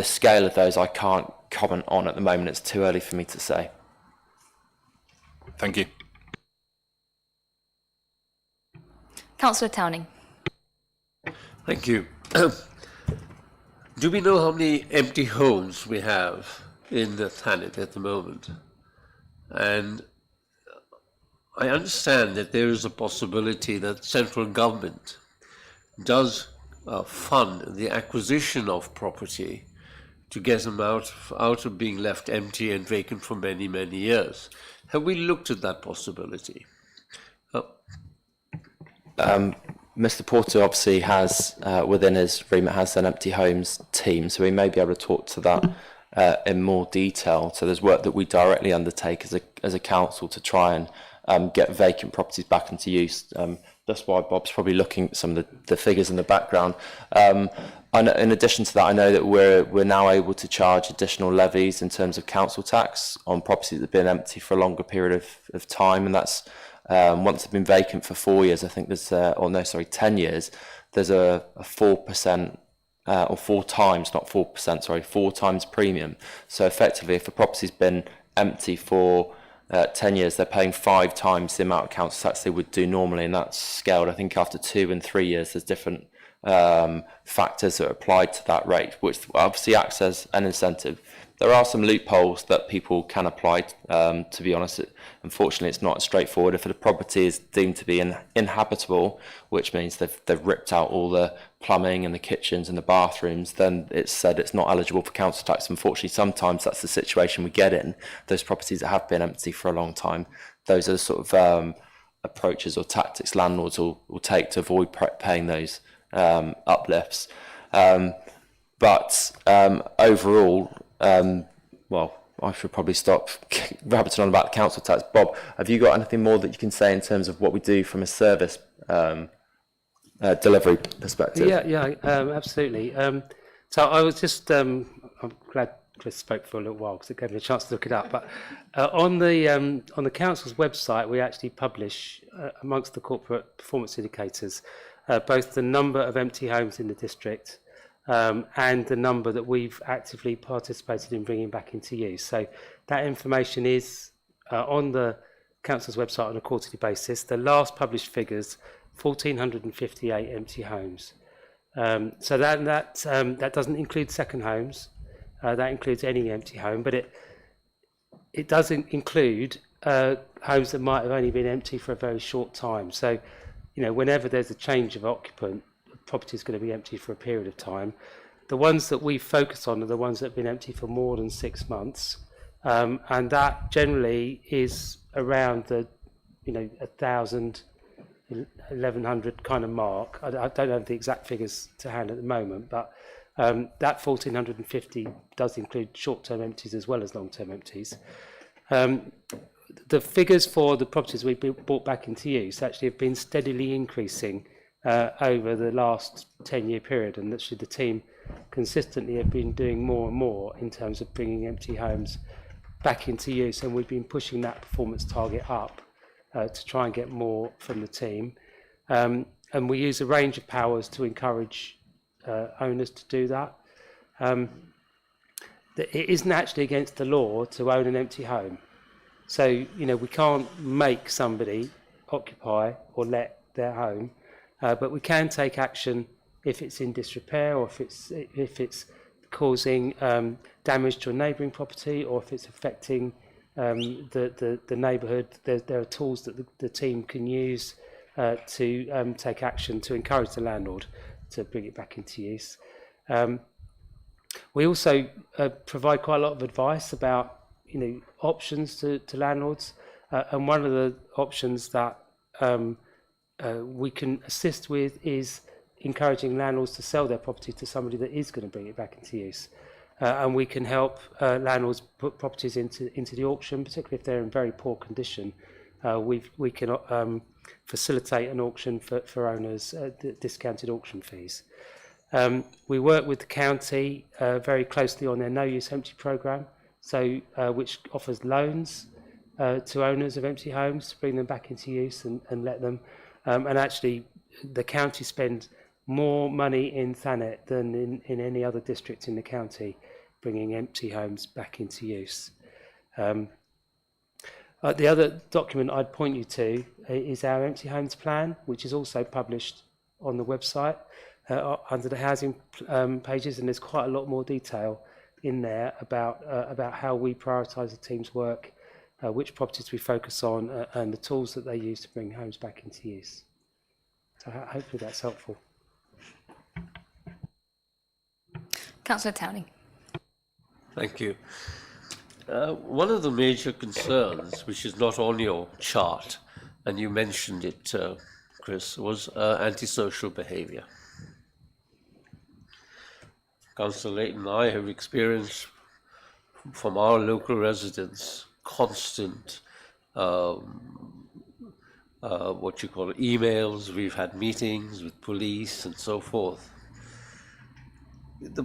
scale of those I can't comment on at the moment. It's too early for me to say. Thank you. Councillor Towning. Thank you. Do we know how many empty homes we have in the Thanet at the moment? And I understand that there is a possibility that central government does fund the acquisition of property to get them out of being left empty and vacant for many, many years. Have we looked at that possibility? Mr. Porter obviously has, within his remit, has an empty homes team, so we may be able to talk to that in more detail. So there's work that we directly undertake as a council to try and get vacant properties back into use. That's why Bob's probably looking at some of the figures in the background. In addition to that, I know that we're now able to charge additional levies in terms of council tax on properties that have been empty for a longer period of time, and that's once they've been vacant for 4 years. I think there's 10 years. There's a 4% or 4 times, not 4%, sorry, 4 times premium. So effectively, if a property's been empty for 10 years, they're paying 5 times the amount of council tax they would do normally, and that's scaled. I think after 2 and 3 years, there's different factors that are applied to that rate, which obviously acts as an incentive. There are some loopholes that people can apply. To be honest, unfortunately, it's not as straightforward. If the property is deemed to be inhabitable, which means they've ripped out all the plumbing and the kitchens and the bathrooms, then it's said it's not eligible for council tax. Unfortunately, sometimes that's the situation we get in. Those properties that have been empty for a long time, those are the sort of approaches or tactics landlords will take to avoid paying those uplifts. But overall, well, I should probably stop rabbiting on about the council tax. Bob, have you got anything more that you can say in terms of what we do from a service delivery perspective? Yeah, absolutely. So I was just, I'm glad Chris spoke for a little while because it gave me a chance to look it up. But on the council's website, we actually publish amongst the corporate performance indicators both the number of empty homes in the district and the number that we've actively participated in bringing back into use. So that information is on the council's website on a quarterly basis. The last published figures, 1,458 empty homes. So that doesn't include second homes. That includes any empty home, but it doesn't include homes that might have only been empty for a very short time. So, whenever there's a change of occupant, the property is going to be empty for a period of time. The ones that we focus on are the ones that have been empty for more than 6 months, and that generally is around the 1,000, 1,100 kind of mark. I don't have the exact figures to hand at the moment, but that 1,450 does include short-term empties as well as long-term empties. The figures for the properties we've brought back into use actually have been steadily increasing over the last 10-year period, and actually the team consistently have been doing more and more in terms of bringing empty homes back into use, and we've been pushing that performance target up to try and get more from the team. And we use a range of powers to encourage owners to do that. It isn't actually against the law to own an empty home. So, you know, we can't make somebody occupy or let their home, but we can take action if it's in disrepair, or if it's causing damage to a neighbouring property, or if it's affecting the neighbourhood. There are tools that the team can use to take action to encourage the landlord to bring it back into use. We also provide quite a lot of advice about, you know, options to landlords, and one of the options that we can assist with is encouraging landlords to sell their property to somebody that is going to bring it back into use. And we can help landlords put properties into the auction, particularly if they're in very poor condition. We can facilitate an auction for owners at discounted auction fees. We work with the county very closely on their No Use Empty programme, so which offers loans to owners of empty homes to bring them back into use and let them. And actually, the county spend more money in Thanet than in any other district in the county, bringing empty homes back into use. The other document I'd point you to is our Empty Homes Plan, which is also published on the website under the housing pages, and there's quite a lot more detail in there about how we prioritise the team's work, which properties we focus on, and the tools that they use to bring homes back into use. So hopefully that's helpful. Councillor Townley. Thank you. One of the major concerns, which is not on your chart, and you mentioned it, Chris, was antisocial behaviour. Councillor Layton and I have experienced from our local residents constant what you call emails. We've had meetings with police and so forth. The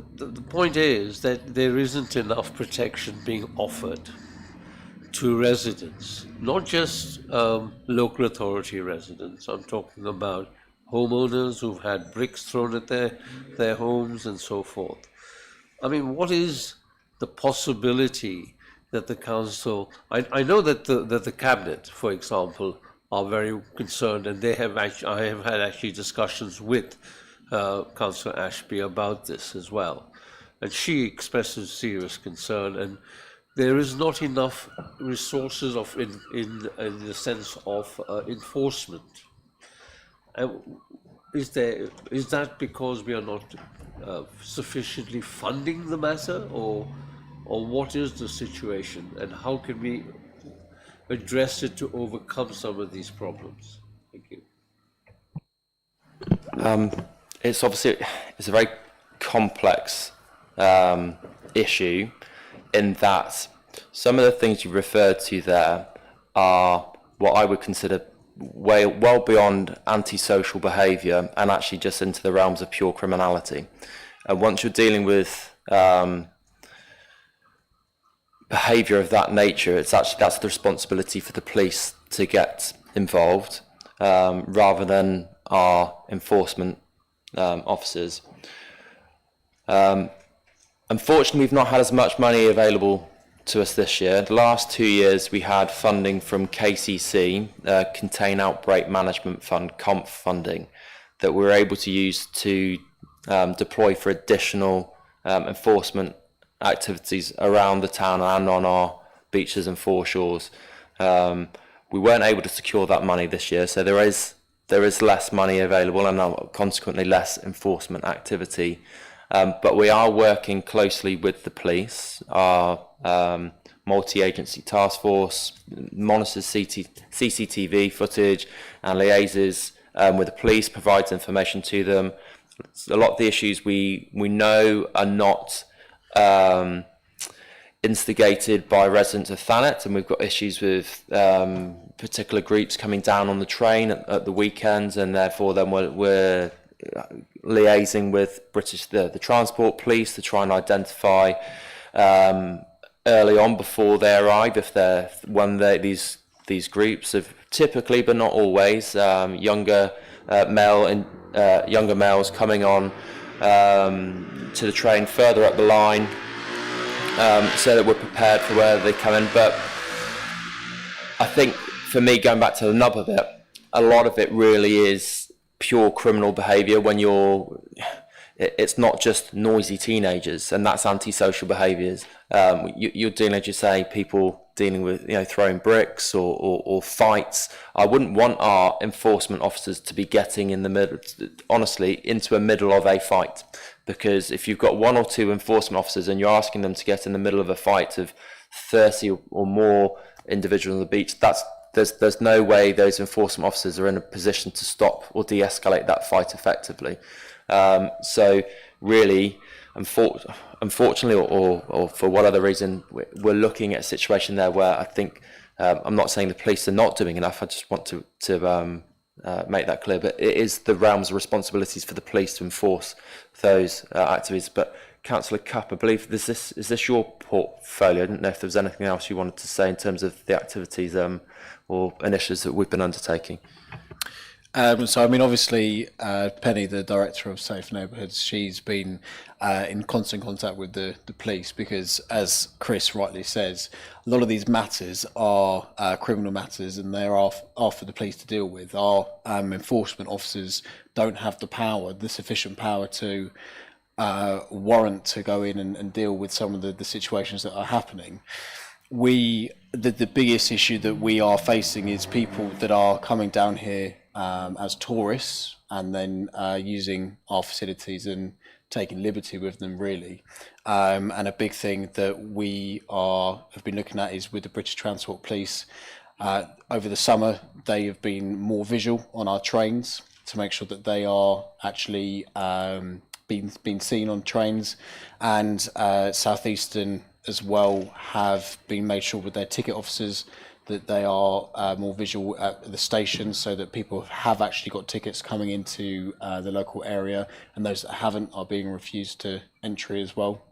point is that there isn't enough protection being offered to residents, not just local authority residents. I'm talking about homeowners who've had bricks thrown at their homes and so forth. I mean, what is the possibility that the council, I know that the cabinet, for example, are very concerned, and I have had actually discussions with Councillor Ashby about this as well, and she expresses serious concern, and there is not enough resources in the sense of enforcement. Is that because we are not sufficiently funding the matter, or what is the situation, and how can we address it to overcome some of these problems? Thank you. It's a very complex issue, in that some of the things you referred to there are what I would consider well beyond antisocial behaviour, and actually just into the realms of pure criminality. And once you're dealing with behaviour of that nature, that's the responsibility for the police to get involved, rather than our enforcement officers. Unfortunately, we've not had as much money available to us this year. The last 2 years we had funding from KCC, Contain Outbreak Management Fund, COMP funding, that we were able to use to deploy for additional enforcement activities around the town and on our beaches and foreshores. We weren't able to secure that money this year, so there is less money available, and consequently less enforcement activity. But we are working closely with the police. Our multi-agency task force monitors CCTV footage and liaises with the police, provides information to them. A lot of the issues we know are not instigated by residents of Thanet, and we've got issues with particular groups coming down on the train at the weekends, and therefore then we're liaising with the transport police to try and identify early on, before they arrive, these groups of, typically but not always, younger males coming on to the train further up the line, so that we're prepared for where they come in. But I think for me, going back to the nub of it, a lot of it really is pure criminal behaviour when it's not just noisy teenagers, and that's antisocial behaviours. You're dealing, as you say, people dealing with, throwing bricks or fights. I wouldn't want our enforcement officers to be getting in the middle, honestly, into the middle of a fight, because if you've got 1 or 2 enforcement officers and you're asking them to get in the middle of a fight of 30 or more individuals on the beach, there's no way those enforcement officers are in a position to stop or de-escalate that fight effectively. So really, unfortunately, or for what other reason, we're looking at a situation there where I think, I'm not saying the police are not doing enough, I just want to make that clear, but it is the realms of responsibilities for the police to enforce those activities. But Councillor Cupp, I believe, is this your portfolio? I didn't know if there was anything else you wanted to say in terms of the activities or initiatives that we've been undertaking. So, I mean, obviously, Penny, the Director of Safe Neighbourhoods, she's been in constant contact with the police because, as Chris rightly says, a lot of these matters are criminal matters and they are for the police to deal with. Our enforcement officers don't have the sufficient power to warrant to go in and deal with some of the situations that are happening. The biggest issue that we are facing is people that are coming down here as tourists and then using our facilities and taking liberty with them, really. And a big thing that we have been looking at is with the British Transport Police. Over the summer, they have been more visual on our trains to make sure that they are actually being seen on trains, and South Eastern as well have been made sure with their ticket officers that they are more visual at the stations, so that people have actually got tickets coming into the local area, and those that haven't are being refused to entry as well.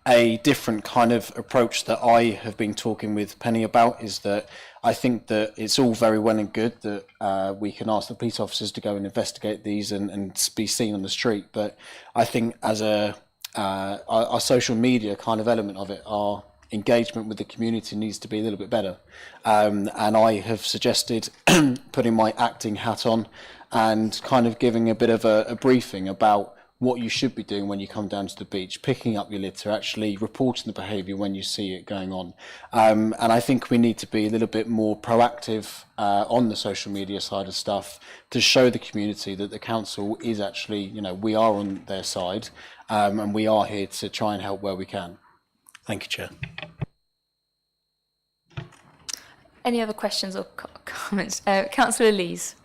A different kind of approach that I have been talking with Penny about is that I think that it's all very well and good that we can ask the police officers to go and investigate these and be seen on the street, but I think as our social media kind of element of it, our engagement with the community needs to be a little bit better. And I have suggested putting my acting hat on and kind of giving a bit of a briefing about what you should be doing when you come down to the beach, picking up your litter, actually reporting the behaviour when you see it going on. And I think we need to be a little bit more proactive on the social media side of stuff to show the community that the council is actually, we are on their side, and we are here to try and help where we can. Thank you, Chair. Any other questions or comments? Councillor Lees.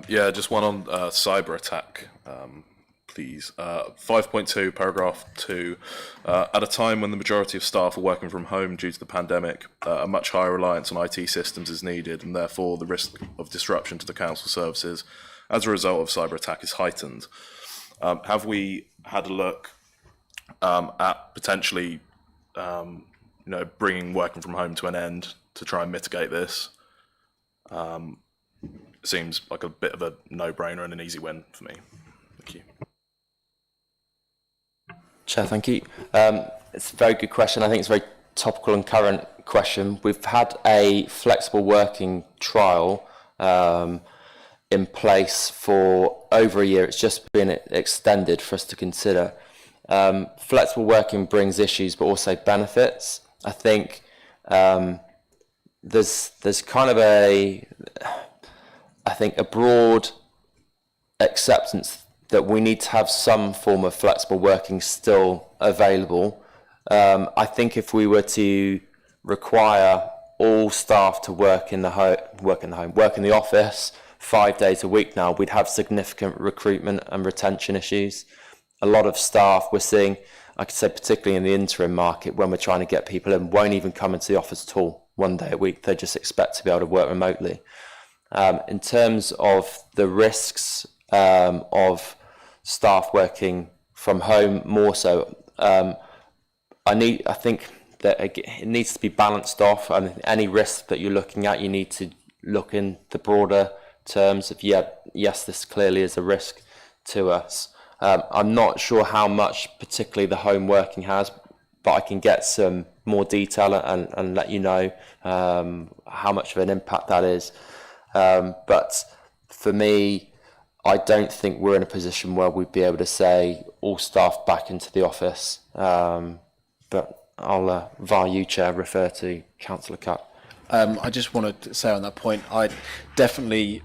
Just one on cyber attack, please. 5.2, paragraph 2. At a time when the majority of staff are working from home due to the pandemic, a much higher reliance on IT systems is needed, and therefore the risk of disruption to the council services as a result of cyber attack is heightened. Have we had a look at potentially, bringing working from home to an end to try and mitigate this? Seems like a bit of a no-brainer and an easy win for me. Thank you. Chair, thank you. It's a very good question. I think it's a very topical and current question. We've had a flexible working trial in place for over a year. It's just been extended for us to consider. Flexible working brings issues, but also benefits. I think there's kind of a broad acceptance that we need to have some form of flexible working still available. I think if we were to require all staff to work in the office 5 days a week now, we'd have significant recruitment and retention issues. A lot of staff we're seeing, I could say particularly in the interim market, when we're trying to get people in, won't even come into the office at all 1 day a week. They just expect to be able to work remotely. In terms of the risks of staff working from home, more so, I think that it needs to be balanced off. I mean, any risk that you're looking at, you need to look in the broader terms of, yes, this clearly is a risk to us. I'm not sure how much particularly the home working has, but I can get some more detail and let you know how much of an impact that is. But for me, I don't think we're in a position where we'd be able to say all staff back into the office. But I'll, via you, Chair, refer to Councillor Cutt. I just wanted to say on that point, I definitely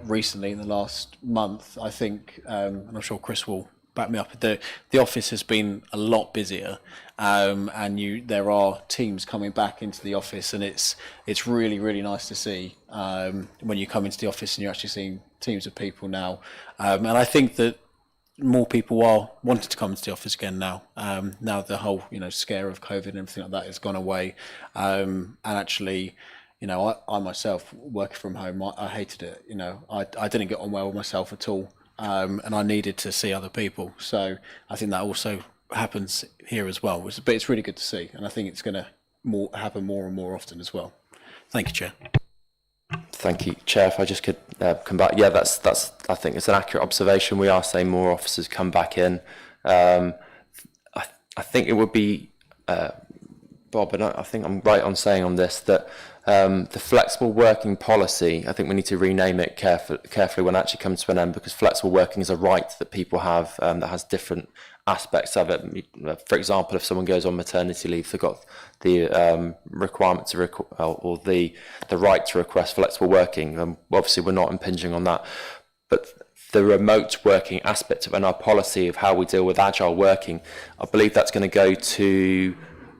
recently in the last month, I think, and I'm sure Chris will back me up, the office has been a lot busier, and there are teams coming back into the office, and it's really, really nice to see when you come into the office and you're actually seeing teams of people now, and I think that more people are wanting to come into the office again now. Now the whole scare of COVID and everything like that has gone away, and actually, I myself working from home, I hated it. I didn't get on well with myself at all, and I needed to see other people. So I think that also happens here as well. But it's really good to see, and I think it's going to happen more and more often as well. Thank you, Chair. Thank you, Chair. If I just could come back, yeah, that's. I think it's an accurate observation. We are saying more officers come back in. I think it would be, Bob, and I think I'm right on saying on this that the flexible working policy, I think we need to rename it carefully when it actually comes to an end, because flexible working is a right that people have that has different aspects of it. For example, if someone goes on maternity leave, they've got the requirement to or the right to request flexible working. Obviously, we're not impinging on that, but the remote working aspect of it and our policy of how we deal with agile working, I believe that's going to go to.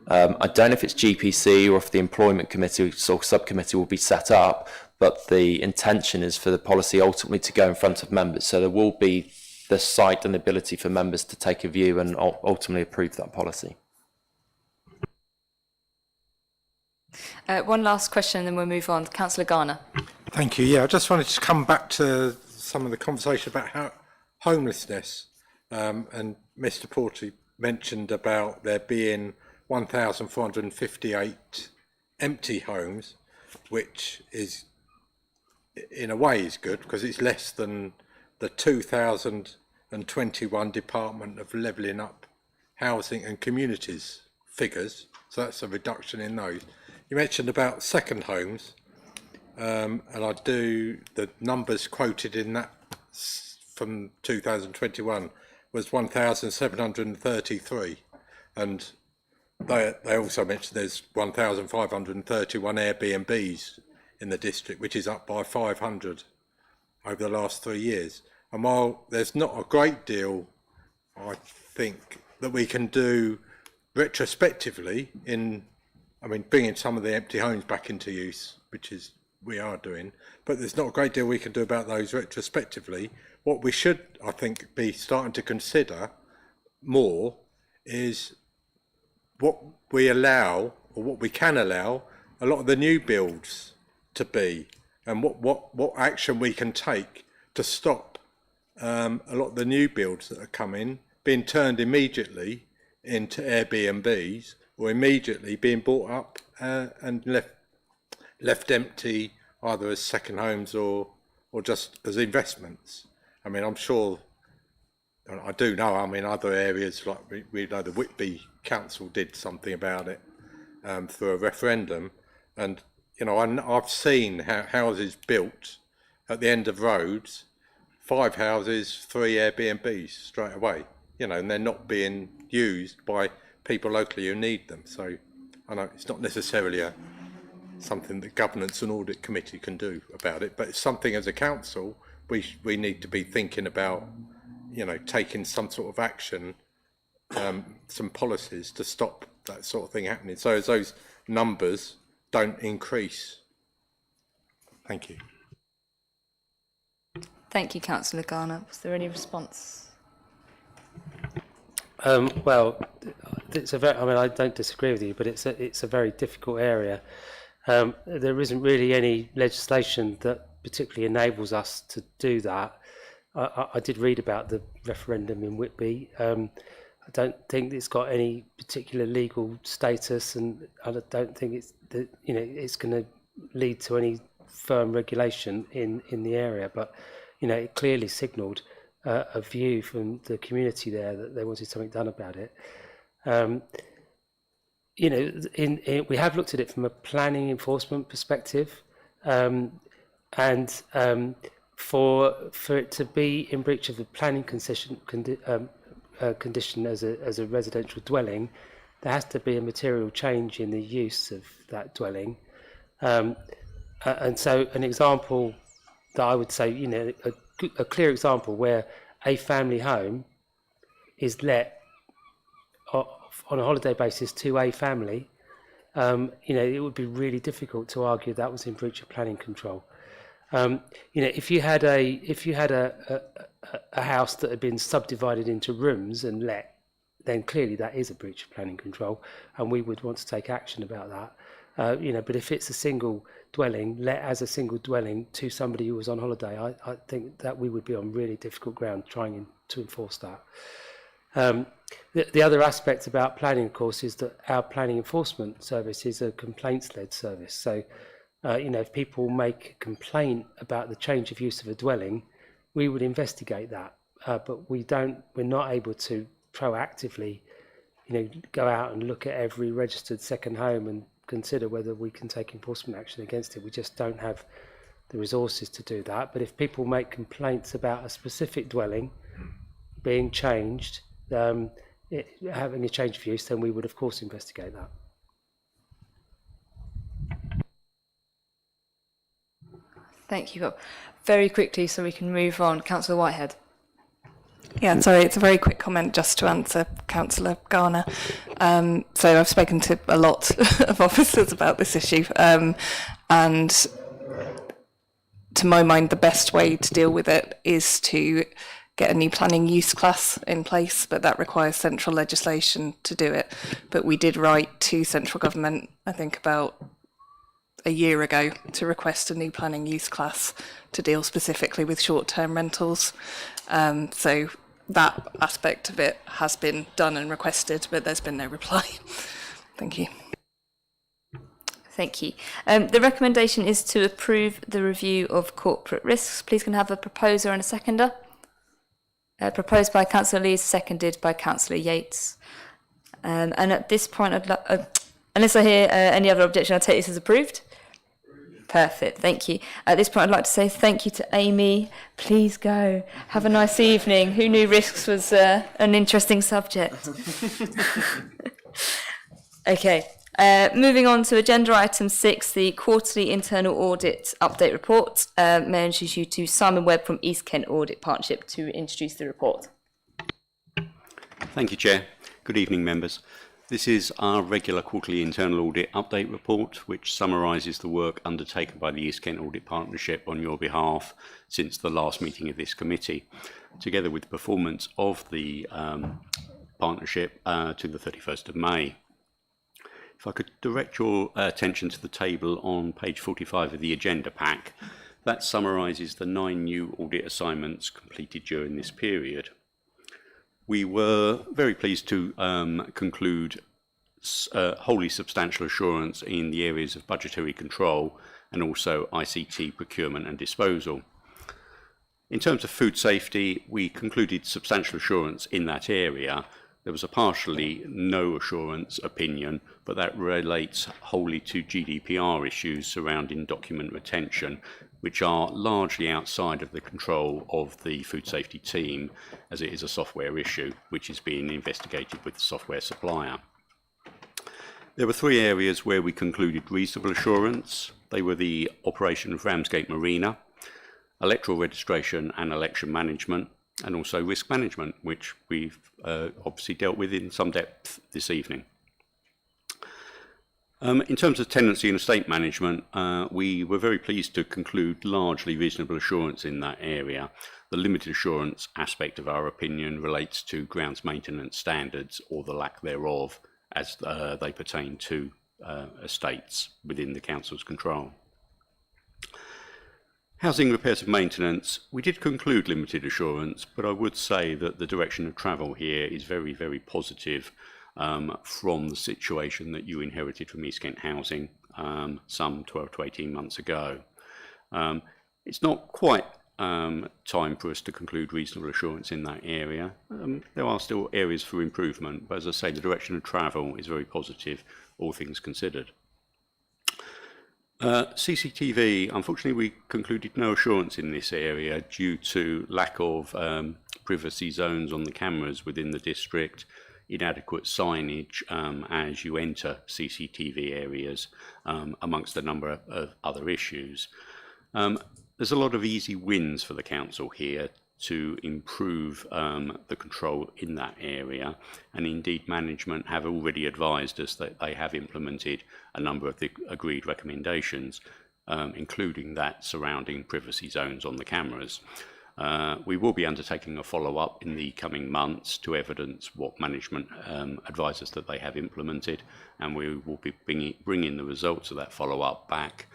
I don't know if it's GPC or if the employment committee or subcommittee will be set up, but the intention is for the policy ultimately to go in front of members. So there will be the sight and the ability for members to take a view and ultimately approve that policy. One last question and then we'll move on. Councillor Garner. Thank you. Yeah, I just wanted to come back to some of the conversation about homelessness. And Mr. Porty mentioned about there being 1,458 empty homes, which is, in a way, is good because it's less than the 2021 Department of Levelling Up Housing and Communities figures. So that's a reduction in those. You mentioned about second homes, and the numbers quoted in that from 2021 was 1,733, and they also mentioned there's 1,531 Airbnbs in the district, which is up by 500 over the last 3 years. And while there's not a great deal, I think, that we can do retrospectively bringing some of the empty homes back into use, which is we are doing, but there's not a great deal we can do about those retrospectively. What we should, I think, be starting to consider more is what we allow, or what we can allow, a lot of the new builds to be, and what action we can take to stop a lot of the new builds that are coming being turned immediately into Airbnbs, or immediately being bought up and left empty, either as second homes or just as investments. I'm sure, I do know, other areas, like we know the Whitby Council did something about it through a referendum, and I've seen houses built at the end of roads, 5 houses, 3 Airbnbs straight away, and they're not being used by people locally who need them. So I know it's not necessarily something that Governance and Audit Committee can do about it, but it's something as a council we need to be thinking about, taking some sort of action, some policies to stop that sort of thing happening, so as those numbers don't increase. Thank you. Thank you, Councillor Garner. Was there any response? Well, it's a very. I don't disagree with you, but it's a very difficult area. There isn't really any legislation that particularly enables us to do that. I did read about the referendum in Whitby. I don't think it's got any particular legal status, and I don't think it's going to lead to any firm regulation in the area, but it clearly signalled a view from the community there that they wanted something done about it. We have looked at it from a planning enforcement perspective, and for it to be in breach of the planning condition as a residential dwelling, there has to be a material change in the use of that dwelling. And so an example that I would say, a clear example where a family home is let on a holiday basis to a family, it would be really difficult to argue that was in breach of planning control. If you had a house that had been subdivided into rooms and let, then clearly that is a breach of planning control, and we would want to take action about that. But if it's a single dwelling, let as a single dwelling to somebody who was on holiday, I think that we would be on really difficult ground trying to enforce that. The other aspect about planning, of course, is that our planning enforcement service is a complaints-led service. So, if people make a complaint about the change of use of a dwelling, we would investigate that. But we're not able to proactively, go out and look at every registered second home and consider whether we can take enforcement action against it. We just don't have the resources to do that. But if people make complaints about a specific dwelling being changed, having a change of use, then we would of course investigate that. Thank you, Bob. Very quickly, so we can move on. Councillor Whitehead. Yeah, sorry, it's a very quick comment just to answer Councillor Garner. So I've spoken to a lot of officers about this issue, and to my mind, the best way to deal with it is to get a new planning use class in place, but that requires central legislation to do it. But we did write to central government, I think about a year ago, to request a new planning use class to deal specifically with short-term rentals. So that aspect of it has been done and requested, but there's been no reply. Thank you. Thank you. The recommendation is to approve the review of corporate risks. Please can I have a proposer and a seconder. Proposed by Councillor Lees, seconded by Councillor Yates. And at this point, unless I hear any other objection, I'll take this as approved. Perfect, thank you. At this point, I'd like to say thank you to Amy. Please go. Have a nice evening. Who knew risks was an interesting subject? Okay, moving on to agenda item 6, the quarterly internal audit update report. May I introduce you to Simon Webb from East Kent Audit Partnership to introduce the report. Thank you, Chair. Good evening, members. This is our regular quarterly internal audit update report, which summarises the work undertaken by the East Kent Audit Partnership on your behalf since the last meeting of this committee, together with the performance of the partnership to the 31st of May. If I could direct your attention to the table on page 45 of the agenda pack, that summarises the 9 new audit assignments completed during this period. We were very pleased to conclude wholly substantial assurance in the areas of budgetary control and also ICT procurement and disposal. In terms of food safety, we concluded substantial assurance in that area. There was a partially no assurance opinion, but that relates wholly to GDPR issues surrounding document retention, which are largely outside of the control of the food safety team, as it is a software issue which is being investigated with the software supplier. There were 3 areas where we concluded reasonable assurance. They were the operation of Ramsgate Marina, electoral registration and election management, and also risk management, which we've obviously dealt with in some depth this evening. In terms of tenancy and estate management, we were very pleased to conclude largely reasonable assurance in that area. The limited assurance aspect of our opinion relates to grounds maintenance standards or the lack thereof as they pertain to estates within the council's control. Housing repairs and maintenance, we did conclude limited assurance, but I would say that the direction of travel here is very, very positive from the situation that you inherited from East Kent Housing some 12 to 18 months ago. It's not quite time for us to conclude reasonable assurance in that area. There are still areas for improvement, but as I say, the direction of travel is very positive, all things considered. CCTV, unfortunately, we concluded no assurance in this area due to lack of privacy zones on the cameras within the district, inadequate signage as you enter CCTV areas, amongst a number of other issues. There's a lot of easy wins for the council here to improve the control in that area, and indeed management have already advised us that they have implemented a number of the agreed recommendations, including that surrounding privacy zones on the cameras. We will be undertaking a follow-up in the coming months to evidence what management advises that they have implemented, and we will be bringing the results of that follow-up back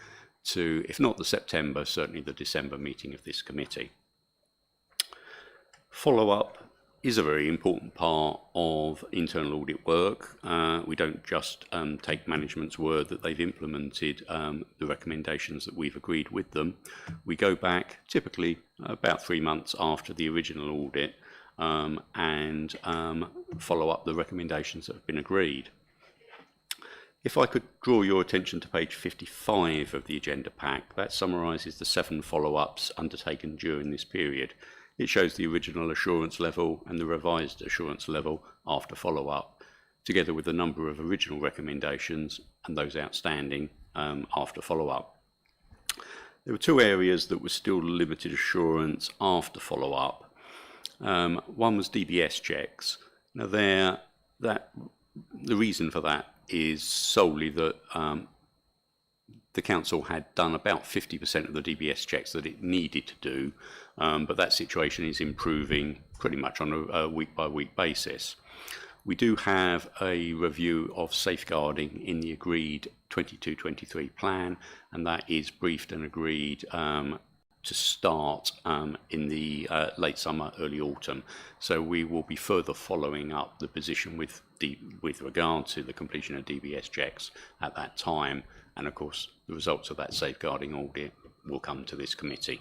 to, if not the September, certainly the December meeting of this committee. Follow-up is a very important part of internal audit work. We don't just take management's word that they've implemented the recommendations that we've agreed with them. We go back typically about 3 months after the original audit and follow up the recommendations that have been agreed. If I could draw your attention to page 55 of the agenda pack, that summarises the 7 follow-ups undertaken during this period. It shows the original assurance level and the revised assurance level after follow-up, together with a number of original recommendations and those outstanding after follow-up. There were 2 areas that were still limited assurance after follow-up. One was DBS checks. Now the reason for that is solely that the council had done about 50% of the DBS checks that it needed to do, but that situation is improving pretty much on a week-by-week basis. We do have a review of safeguarding in the agreed 22-23 plan, and that is briefed and agreed to start in the late summer, early autumn. So we will be further following up the position with regard to the completion of DBS checks at that time. And of course, the results of that safeguarding audit will come to this committee.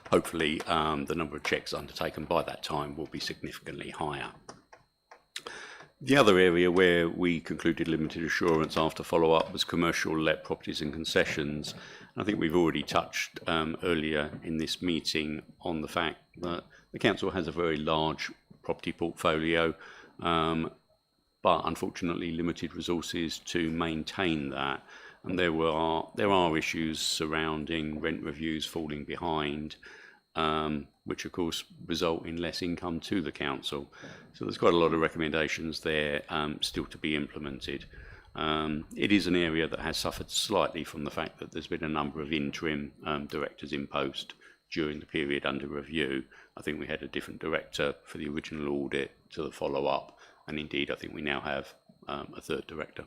Hopefully, the number of checks undertaken by that time will be significantly higher. The other area where we concluded limited assurance after follow-up was commercial let properties and concessions. I think we've already touched earlier in this meeting on the fact that the council has a very large property portfolio, but unfortunately limited resources to maintain that. And there are issues surrounding rent reviews falling behind, which of course result in less income to the council. So there's quite a lot of recommendations there still to be implemented. It is an area that has suffered slightly from the fact that there's been a number of interim directors in post during the period under review. I think we had a different director for the original audit to the follow-up, and indeed I think we now have a third director.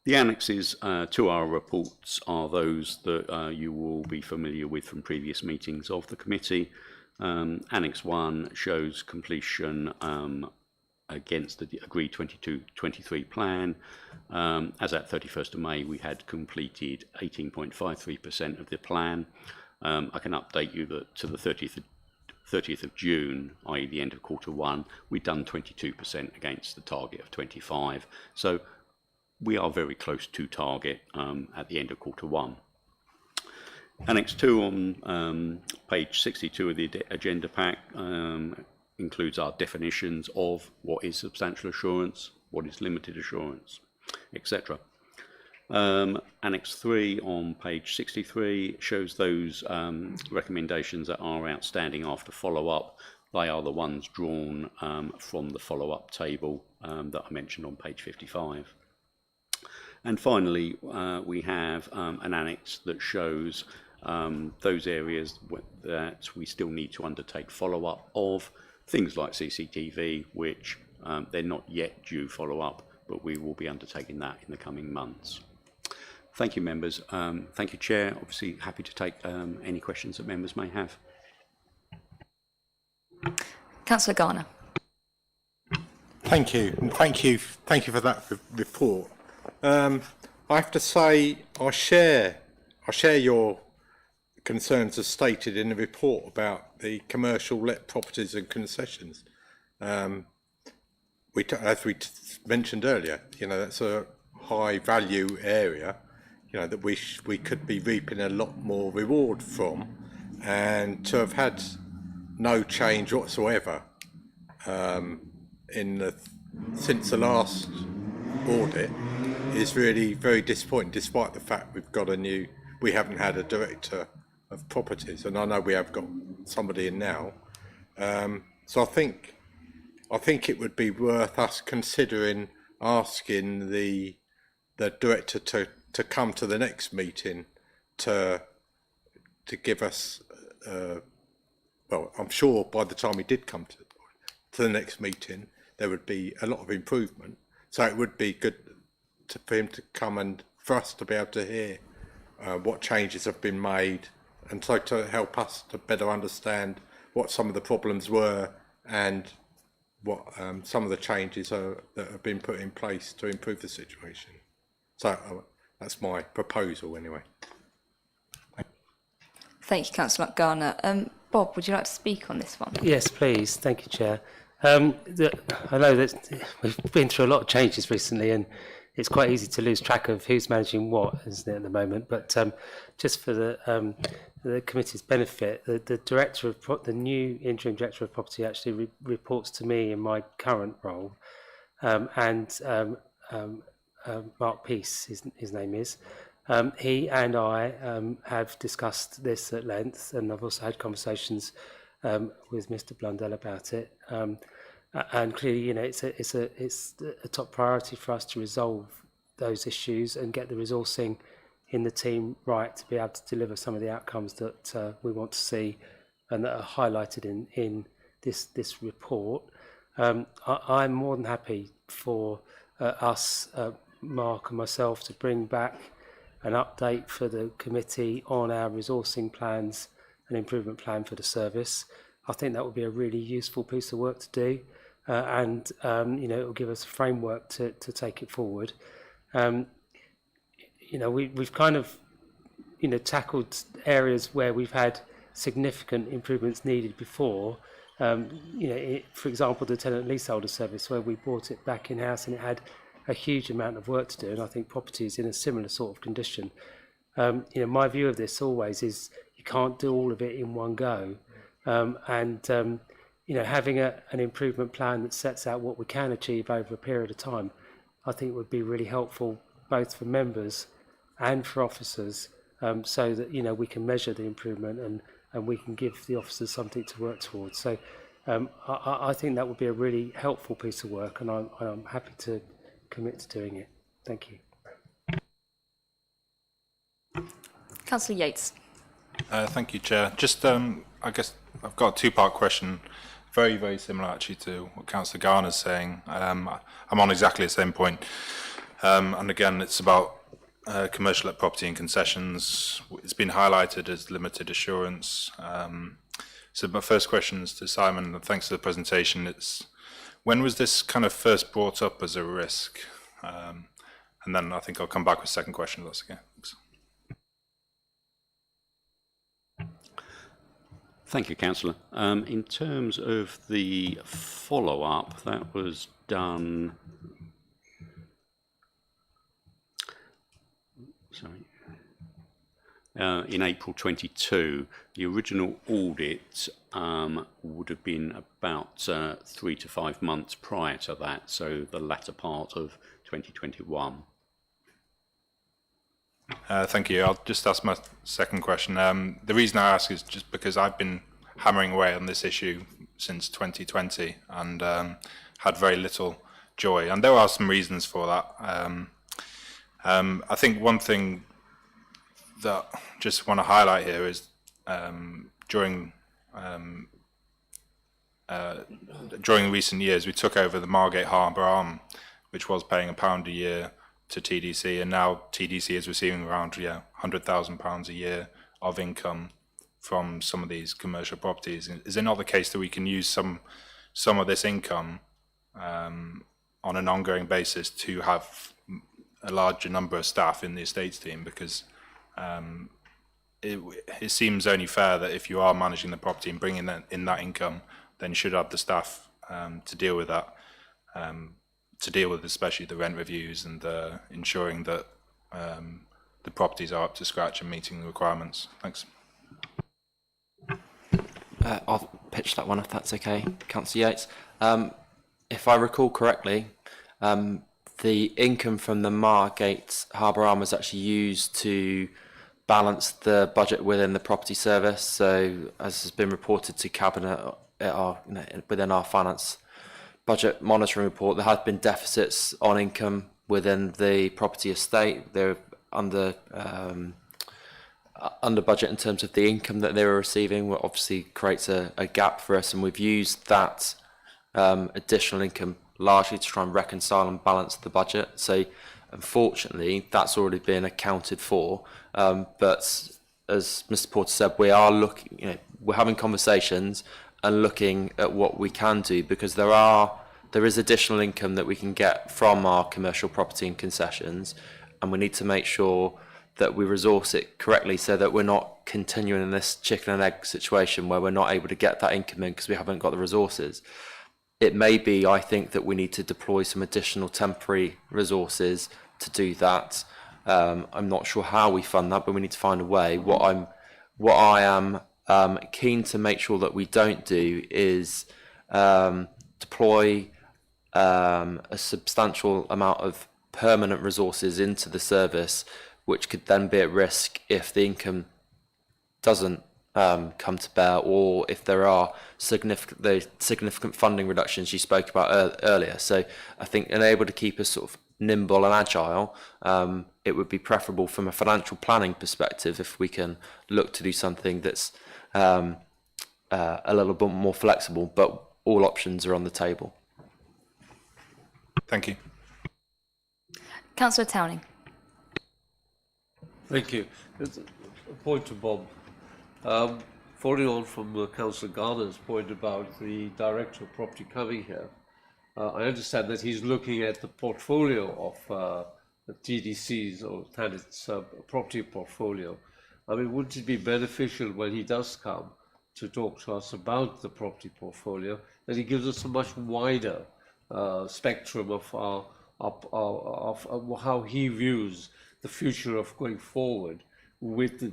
The annexes to our reports are those that you will be familiar with from previous meetings of the committee. Annex 1 shows completion against the agreed 22-23 plan. As at 31st of May, we had completed 18.53% of the plan. I can update you that to the 30th of June, i.e. the end of Q1, we'd done 22% against the target of 25. So we are very close to target at the end of Q1. Annex 2 on page 62 of the agenda pack includes our definitions of what is substantial assurance, what is limited assurance, etc. Annex 3 on page 63 shows those recommendations that are outstanding after follow-up. They are the ones drawn from the follow-up table that I mentioned on page 55. And finally, we have an annex that shows those areas that we still need to undertake follow-up of, things like CCTV, which they're not yet due follow-up, but we will be undertaking that in the coming months. Thank you, members. Thank you, Chair. Obviously, happy to take any questions that members may have. Councillor Garner. Thank you, and thank you for that report. I have to say I share your concerns as stated in the report about the commercial let properties and concessions. As we mentioned earlier, that's a high value area, that we could be reaping a lot more reward from, and to have had no change whatsoever since the last audit is really very disappointing, despite the fact we haven't had a director of properties, and I know we have got somebody in now. So I think it would be worth us considering asking the director to come to the next meeting to give us. Well, I'm sure by the time he did come to the next meeting, there would be a lot of improvement. So it would be good for him to come and for us to be able to hear what changes have been made, and so to help us to better understand what some of the problems were and what some of the changes that have been put in place to improve the situation. So that's my proposal anyway. Thank you, Councillor Garner. Bob, would you like to speak on this one? Yes, please. Thank you, Chair. I know that we've been through a lot of changes recently, and it's quite easy to lose track of who's managing what, isn't it, at the moment? But just for the committee's benefit, the new interim director of property actually reports to me in my current role, and Mark Peace, his name is. He and I have discussed this at length, and I've also had conversations with Mr. Blundell about it. And clearly, it's a top priority for us to resolve those issues and get the resourcing in the team right to be able to deliver some of the outcomes that we want to see and that are highlighted in this report. I'm more than happy for us, Mark and myself, to bring back an update for the committee on our resourcing plans and improvement plan for the service. I think that would be a really useful piece of work to do, and it will give us a framework to take it forward. We've kind of tackled areas where we've had significant improvements needed before. For example, the tenant leaseholder service, where we brought it back in house and it had a huge amount of work to do, and I think property is in a similar sort of condition. My view of this always is you can't do all of it in one go, having an improvement plan that sets out what we can achieve over a period of time, I think would be really helpful both for members and for officers, so that we can measure the improvement and we can give the officers something to work towards. So I think that would be a really helpful piece of work, and I'm happy to commit to doing it. Thank you. Councillor Yates. Thank you, Chair. Just, I guess I've got a two-part question, very, very similar actually to what Councillor Garner's saying. I'm on exactly the same point. And again, it's about commercial let property and concessions. It's been highlighted as limited assurance. So my first question is to Simon, and thanks for the presentation. When was this kind of first brought up as a risk? And then I think I'll come back with a second question if that's okay. Thanks. Thank you, Councillor. In terms of the follow-up, that was done in April 22. The original audit would have been about 3 to 5 months prior to that, so the latter part of 2021. Thank you. I'll just ask my second question. The reason I ask is just because I've been hammering away on this issue since 2020 and had very little joy, and there are some reasons for that. I think one thing that I just want to highlight here is during recent years we took over the Margate Harbour Arm, which was paying £1 a year to TDC, and now TDC is receiving around £100,000 a year of income from some of these commercial properties. Is it not the case that we can use some of this income on an ongoing basis to have a larger number of staff in the estates team, because it seems only fair that if you are managing the property and bringing in that income, then you should have the staff to deal with that, to deal with especially the rent reviews and ensuring that the properties are up to scratch and meeting the requirements. Thanks. I'll pitch that one if that's okay, Councillor Yates. If I recall correctly, the income from the Margate Harbour Arm was actually used to balance the budget within the property service. So, as has been reported to Cabinet within our finance budget monitoring report, there have been deficits on income within the property estate. They're under budget in terms of the income that they were receiving, which obviously creates a gap for us, and we've used that additional income largely to try and reconcile and balance the budget. So unfortunately that's already been accounted for, but as Mr. Porter said, we are looking, we're having conversations and looking at what we can do, because there is additional income that we can get from our commercial property and concessions, and we need to make sure that we resource it correctly so that we're not continuing in this chicken and egg situation where we're not able to get that income in because we haven't got the resources. It may be, I think, that we need to deploy some additional temporary resources to do that. I'm not sure how we fund that, but we need to find a way. What I am keen to make sure that we don't do is deploy a substantial amount of permanent resources into the service, which could then be at risk if the income doesn't come to bear, or if there are significant funding reductions you spoke about earlier. So I think in able to keep us sort of nimble and agile, it would be preferable from a financial planning perspective if we can look to do something that's a little bit more flexible, but all options are on the table. Thank you. Councillor Towning. Thank you. It's a point to Bob. Following on from Councillor Garner's point about the Director of Property coming here, I understand that he's looking at the portfolio of the TDC's or Thanet's property portfolio. I mean, wouldn't it be beneficial when he does come to talk to us about the property portfolio that he gives us a much wider spectrum of how he views the future of going forward with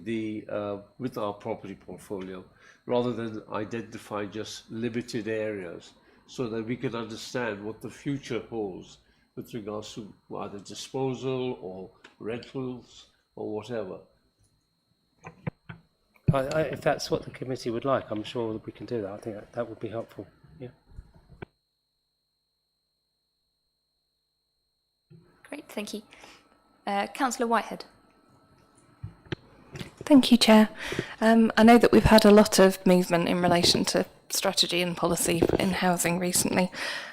our property portfolio, rather than identify just limited areas, so that we can understand what the future holds with regards to either disposal or rentals or whatever. If that's what the committee would like, I'm sure that we can do that. I think that would be helpful. Yeah. Great, thank you. Councillor Whitehead. Thank you, Chair. I know that we've had a lot of movement in relation to strategy and policy in housing recently,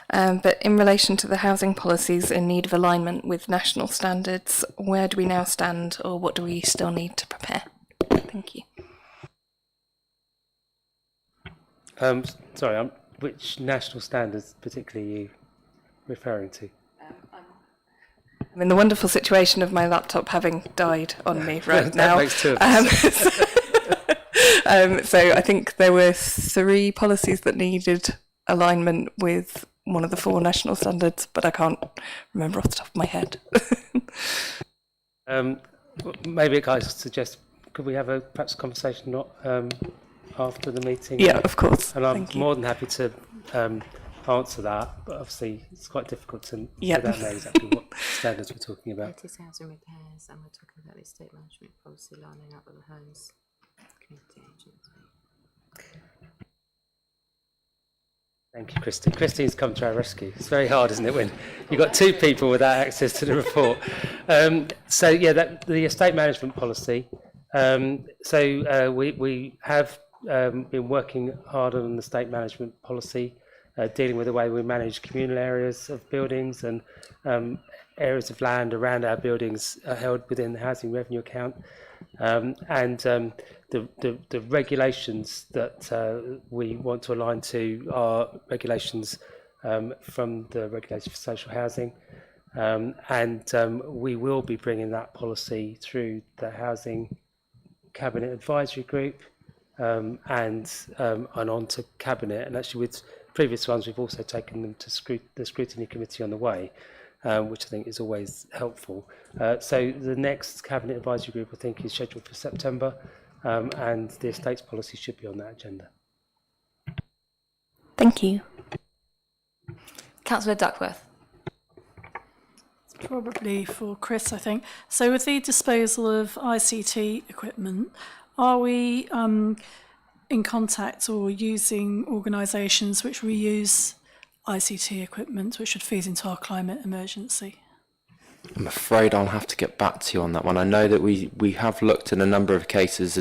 but in relation to the housing policies in need of alignment with national standards, where do we now stand, or what do we still need to prepare? Thank you. Sorry, which national standards particularly are you referring to? I'm in the wonderful situation of my laptop having died on me right now. That makes two of us. So I think there were 3 policies that needed alignment with one of the 4 national standards, but I can't remember off the top of my head. Maybe I suggest, could we have perhaps a conversation after the meeting? Yeah, of course. And I'm more than happy to answer that, but obviously it's quite difficult to without knowing exactly what standards we're talking about. It is housing repairs, and we're talking about the estate management policy lining up with the Homes Committee agency. Thank you, Christine. Christine's come to our rescue. It's very hard, isn't it, when you've got 2 people without access to the report. So yeah, the estate management policy. We have been working hard on the estate management policy, dealing with the way we manage communal areas of buildings and areas of land around our buildings are held within the housing revenue account, the regulations that we want to align to are regulations from the Regulator for Social Housing, We will be bringing that policy through the Housing Cabinet Advisory Group and on to Cabinet. And actually with previous ones, we've also taken them to the Scrutiny Committee on the way, which I think is always helpful. So the next Cabinet Advisory Group, I think, is scheduled for September, and the estates policy should be on that agenda. Thank you. Councillor Duckworth. Probably for Chris, I think. So with the disposal of ICT equipment, are we in contact or using organisations which reuse ICT equipment, which should feed into our climate emergency? I'm afraid I'll have to get back to you on that one. I know that we have looked in a number of cases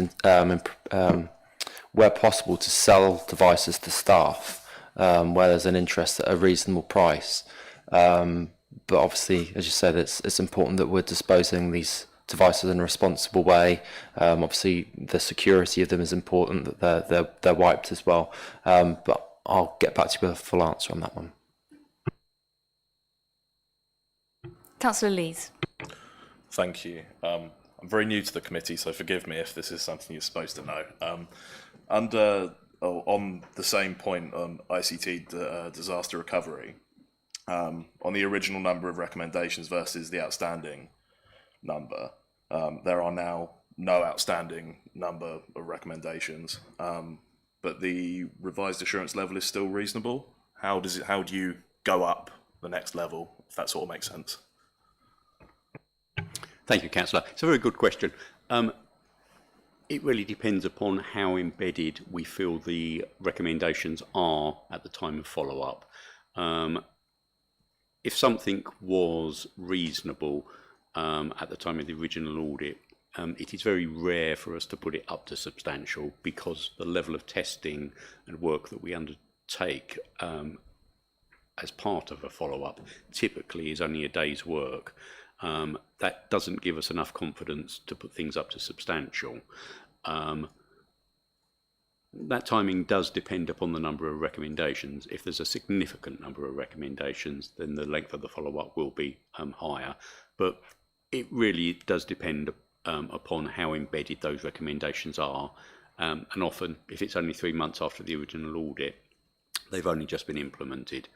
where possible to sell devices to staff where there's an interest at a reasonable price. But obviously, as you said, it's important that we're disposing these devices in a responsible way. Obviously, the security of them is important, that they're wiped as well. But I'll get back to you with a full answer on that one. Councillor Lees. Thank you. I'm very new to the committee, so forgive me if this is something you're supposed to know. On the same point on ICT disaster recovery, on the original number of recommendations versus the outstanding number, there are now no outstanding number of recommendations, but the revised assurance level is still reasonable. How do you go up the next level, if that sort of makes sense? Thank you, Councillor. It's a very good question. It really depends upon how embedded we feel the recommendations are at the time of follow-up. If something was reasonable at the time of the original audit, it is very rare for us to put it up to substantial, because the level of testing and work that we undertake as part of a follow-up typically is only a day's work. That doesn't give us enough confidence to put things up to substantial. That timing does depend upon the number of recommendations. If there's a significant number of recommendations, then the length of the follow-up will be higher. But it really does depend upon how embedded those recommendations are. And often, if it's only 3 months after the original audit, they've only just been implemented.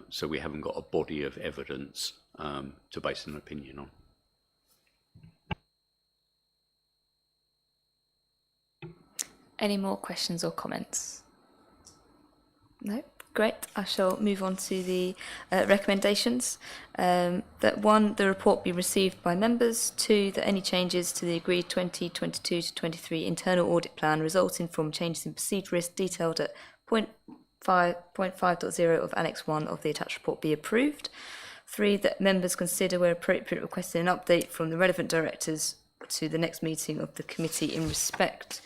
So we haven't got a body of evidence to base an opinion on. Any more questions or comments? No? Great. I shall move on to the recommendations. That 1, the report be received by members. 2, that any changes to the agreed 2022 to 23 internal audit plan resulting from changes in perceived risk detailed at 0.5.0 of Annex 1 of the attached report be approved. 3, that members consider where appropriate requesting an update from the relevant directors to the next meeting of the committee in respect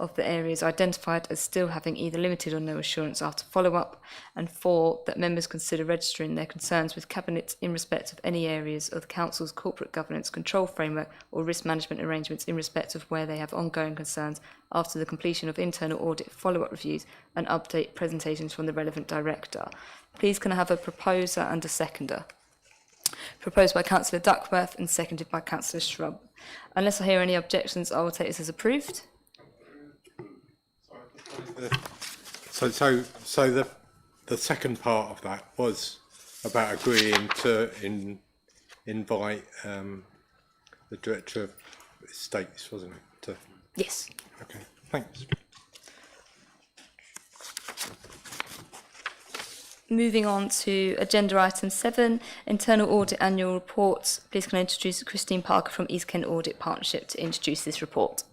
of the areas identified as still having either limited or no assurance after follow-up. And 4, that members consider registering their concerns with Cabinet in respect of any areas of the Council's corporate governance control framework or risk management arrangements in respect of where they have ongoing concerns after the completion of internal audit follow-up reviews and update presentations from the relevant director. Please can I have a proposer and a seconder? Proposed by Councillor Duckworth and seconded by Councillor Shrub. Unless I hear any objections, I will take this as approved. So the second part of that was about agreeing to invite the Director of Estates, wasn't it? Yes. Okay, thanks. Moving on to agenda item 7, internal audit annual reports. Please can I introduce Christine Parker from East Kent Audit Partnership to introduce this report.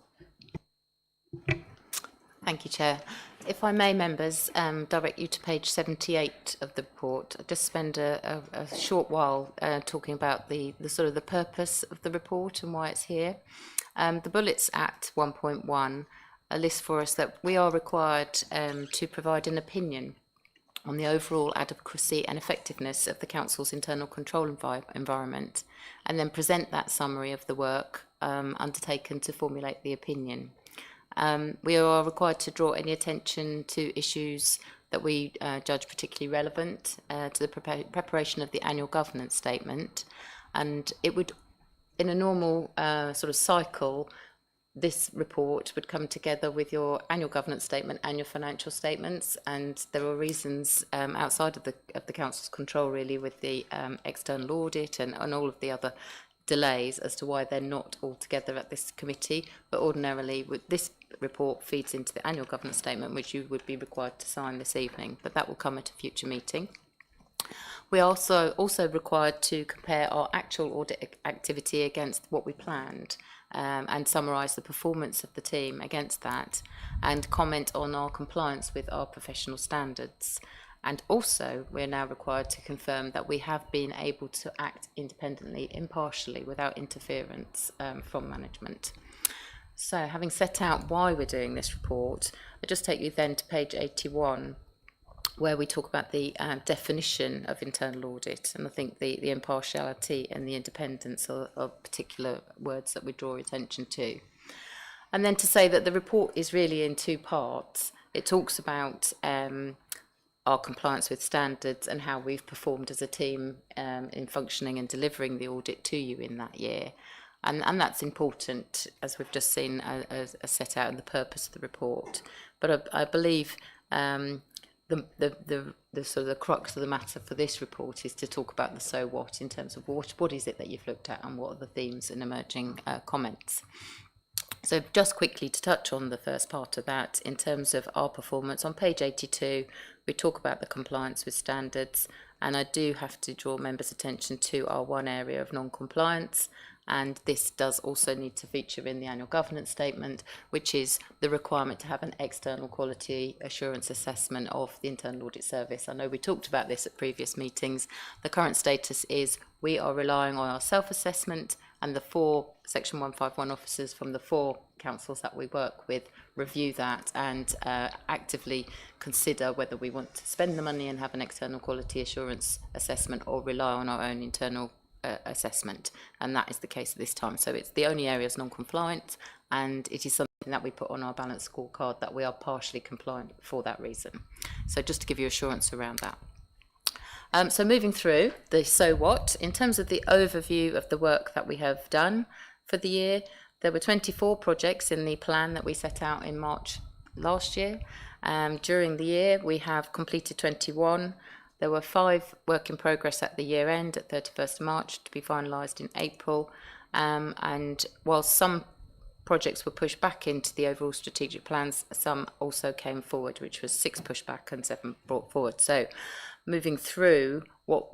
Thank you, Chair. If I may, members, direct you to page 78 of the report. I'll just spend a short while talking about the sort of the purpose of the report and why it's here. The bullets at 1.1 list for us that we are required to provide an opinion on the overall adequacy and effectiveness of the Council's internal control environment, and then present that summary of the work undertaken to formulate the opinion. We are required to draw any attention to issues that we judge particularly relevant to the preparation of the annual governance statement. And it would, in a normal sort of cycle, this report would come together with your annual governance statement and your financial statements, and there are reasons outside of the council's control really, with the external audit and all of the other delays as to why they're not all together at this committee. But ordinarily, this report feeds into the annual governance statement, which you would be required to sign this evening, but that will come at a future meeting. We are also required to compare our actual audit activity against what we planned, and summarise the performance of the team against that, and comment on our compliance with our professional standards. And also, we're now required to confirm that we have been able to act independently, impartially, without interference from management. So, having set out why we're doing this report, I'll just take you then to page 81, where we talk about the definition of internal audit. And I think the impartiality and the independence are particular words that we draw attention to. And then to say that the report is really in two parts. It talks about our compliance with standards and how we've performed as a team in functioning and delivering the audit to you in that year. And that's important, as we've just seen, as set out in the purpose of the report. But I believe the sort of the crux of the matter for this report is to talk about the so what, in terms of what is it that you've looked at and what are the themes and emerging comments. So just quickly to touch on the first part of that, in terms of our performance, on page 82, we talk about the compliance with standards, and I do have to draw members' attention to our one area of non-compliance, and this does also need to feature in the annual governance statement, which is the requirement to have an external quality assurance assessment of the internal audit service. I know we talked about this at previous meetings. The current status is we are relying on our self-assessment, and the 4 Section 151 officers from the 4 councils that we work with review that and actively consider whether we want to spend the money and have an external quality assurance assessment or rely on our own internal assessment, and that is the case at this time. So it's the only area is non-compliant, and it is something that we put on our balanced scorecard that we are partially compliant for that reason. So just to give you assurance around that. So moving through the so what, in terms of the overview of the work that we have done for the year, there were 24 projects in the plan that we set out in March last year. During the year, we have completed 21. There were 5 work in progress at the year end at 31st of March to be finalised in April. And while some projects were pushed back into the overall strategic plans, some also came forward, which was 6 pushed back and 7 brought forward. So moving through what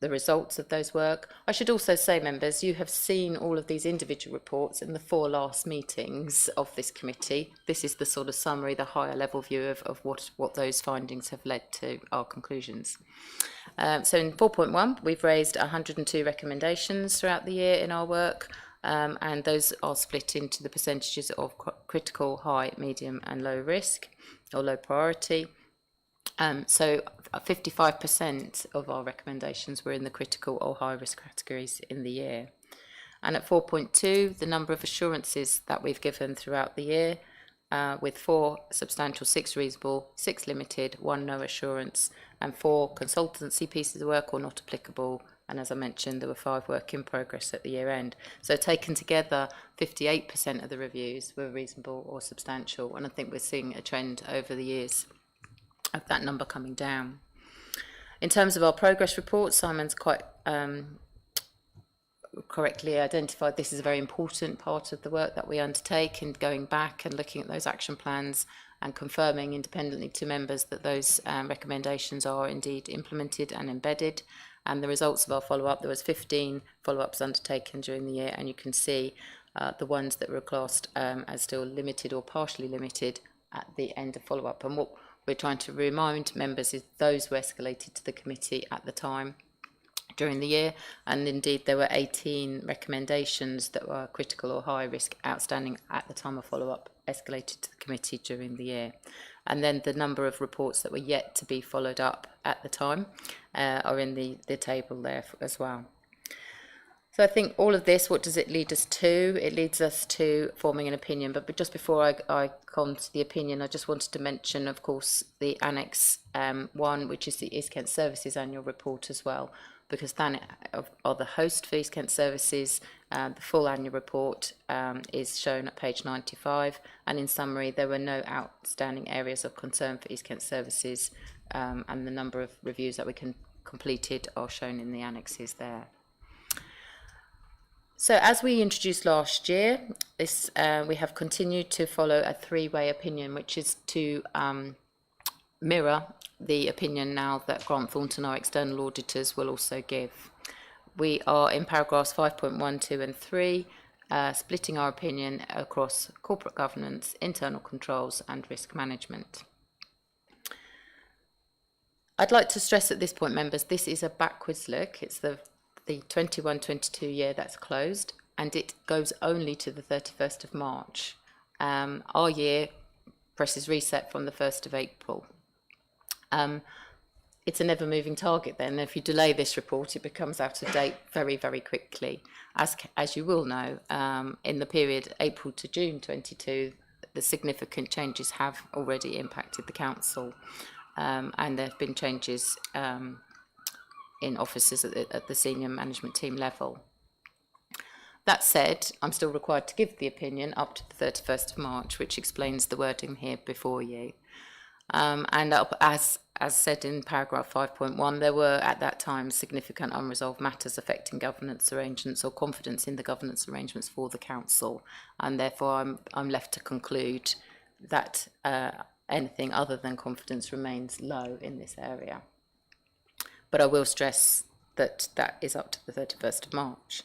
the results of those work. I should also say, members, you have seen all of these individual reports in the 4 last meetings of this committee. This is the sort of summary, the higher level view of what those findings have led to our conclusions. So in 4.1, we've raised 102 recommendations throughout the year in our work, and those are split into the percentages of critical, high, medium and low risk or low priority. So 55% of our recommendations were in the critical or high risk categories in the year. And at 4.2, the number of assurances that we've given throughout the year, with 4 substantial, 6 reasonable, 6 limited, 1 no assurance, and 4 consultancy pieces of work or not applicable. And as I mentioned, there were 5 work in progress at the year end. So taken together, 58% of the reviews were reasonable or substantial. And I think we're seeing a trend over the years of that number coming down. In terms of our progress report, Simon's quite correctly identified this is a very important part of the work that we undertake in going back and looking at those action plans and confirming independently to members that those recommendations are indeed implemented and embedded. And the results of our follow-up, there was 15 follow-ups undertaken during the year, and you can see the ones that were classed as still limited or partially limited at the end of follow-up. And what we're trying to remind members is those were escalated to the committee at the time during the year, and indeed there were 18 recommendations that were critical or high risk outstanding at the time of follow-up escalated to the committee during the year. And then the number of reports that were yet to be followed up at the time are in the table there as well. So I think all of this, what does it lead us to? It leads us to forming an opinion. But just before I come to the opinion, I just wanted to mention, of course, the Annex 1, which is the East Kent Services annual report as well, because Thanet are the host for East Kent Services. The full annual report is shown at page 95. And in summary, there were no outstanding areas of concern for East Kent Services, and the number of reviews that we completed are shown in the annexes there. So as we introduced last year, we have continued to follow a three-way opinion, which is to mirror the opinion now that Grant Thornton, our external auditors, will also give. We are in paragraphs 5.1, 2 and 3, splitting our opinion across corporate governance, internal controls and risk management. I'd like to stress at this point, members, this is a backwards look. It's the 21-22 year that's closed, and it goes only to the 31st of March. Our year presses reset from the 1st of April. It's a never-moving target then. If you delay this report, it becomes out of date very, very quickly. As you will know, in the period April to June 22, the significant changes have already impacted the council, and there have been changes in officers at the senior management team level. That said, I'm still required to give the opinion up to the 31st of March, which explains the wording here before you. And as said in paragraph 5.1, there were at that time significant unresolved matters affecting governance arrangements or confidence in the governance arrangements for the council, and therefore I'm left to conclude that anything other than confidence remains low in this area. But I will stress that that is up to the 31st of March.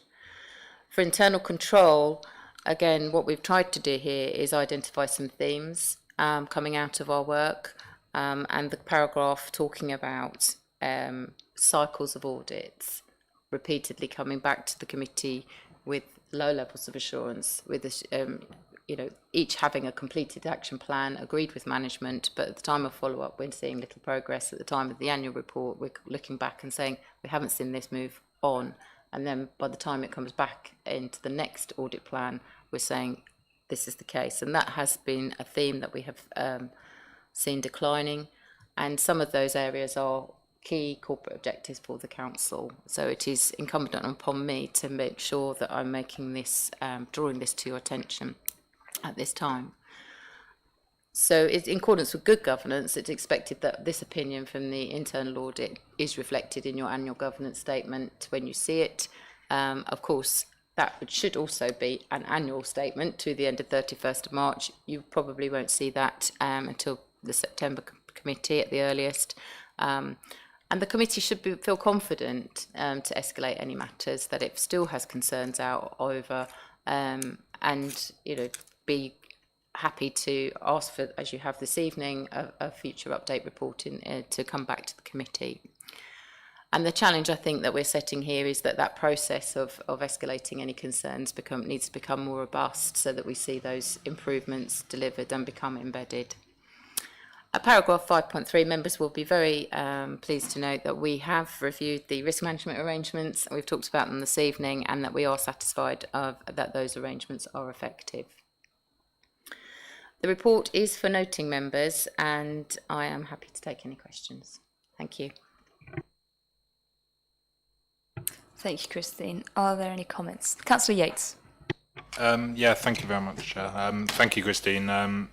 For internal control, again, what we've tried to do here is identify some themes coming out of our work, and the paragraph talking about cycles of audits, repeatedly coming back to the committee with low levels of assurance, with each having a completed action plan agreed with management, but at the time of follow-up we're seeing little progress. At the time of the annual report we're looking back and saying we haven't seen this move on, and then by the time it comes back into the next audit plan we're saying this is the case, and that has been a theme that we have seen declining, and some of those areas are key corporate objectives for the council. So it is incumbent upon me to make sure that I'm making this, drawing this to your attention at this time. So in accordance with good governance, it's expected that this opinion from the internal audit is reflected in your annual governance statement when you see it. Of course, that should also be an annual statement to the end of 31st of March. You probably won't see that until the September committee at the earliest. And the committee should feel confident to escalate any matters that it still has concerns out over, and be happy to ask for, as you have this evening, a future update report to come back to the committee. And the challenge I think that we're setting here is that process of escalating any concerns needs to become more robust, so that we see those improvements delivered and become embedded. At paragraph 5.3, members will be very pleased to note that we have reviewed the risk management arrangements, and we've talked about them this evening, and that we are satisfied that those arrangements are effective. The report is for noting, members, and I am happy to take any questions. Thank you. Thank you, Christine. Are there any comments? Councillor Yates. Yeah, thank you very much, Chair. Thank you, Christine. I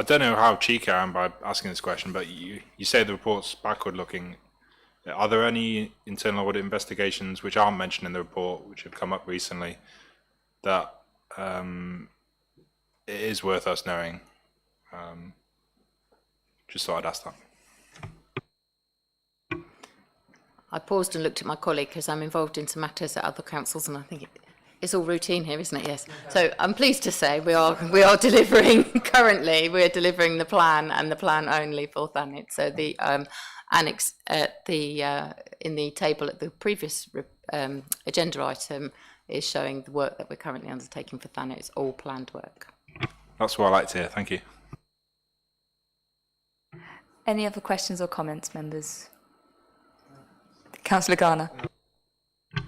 don't know how cheeky I am by asking this question, but you say the report's backward-looking. Are there any internal audit investigations which aren't mentioned in the report, which have come up recently, that it is worth us knowing? Just thought I'd ask that. I paused and looked at my colleague because I'm involved in some matters at other councils, and I think it's all routine here, isn't it? Yes. So I'm pleased to say we are delivering currently. We're delivering the plan, and the plan only for Thanet. So the annex in the table at the previous agenda item is showing the work that we're currently undertaking for Thanet. It's all planned work. That's what I like to hear. Thank you. Any other questions or comments, members? Councillor Garner.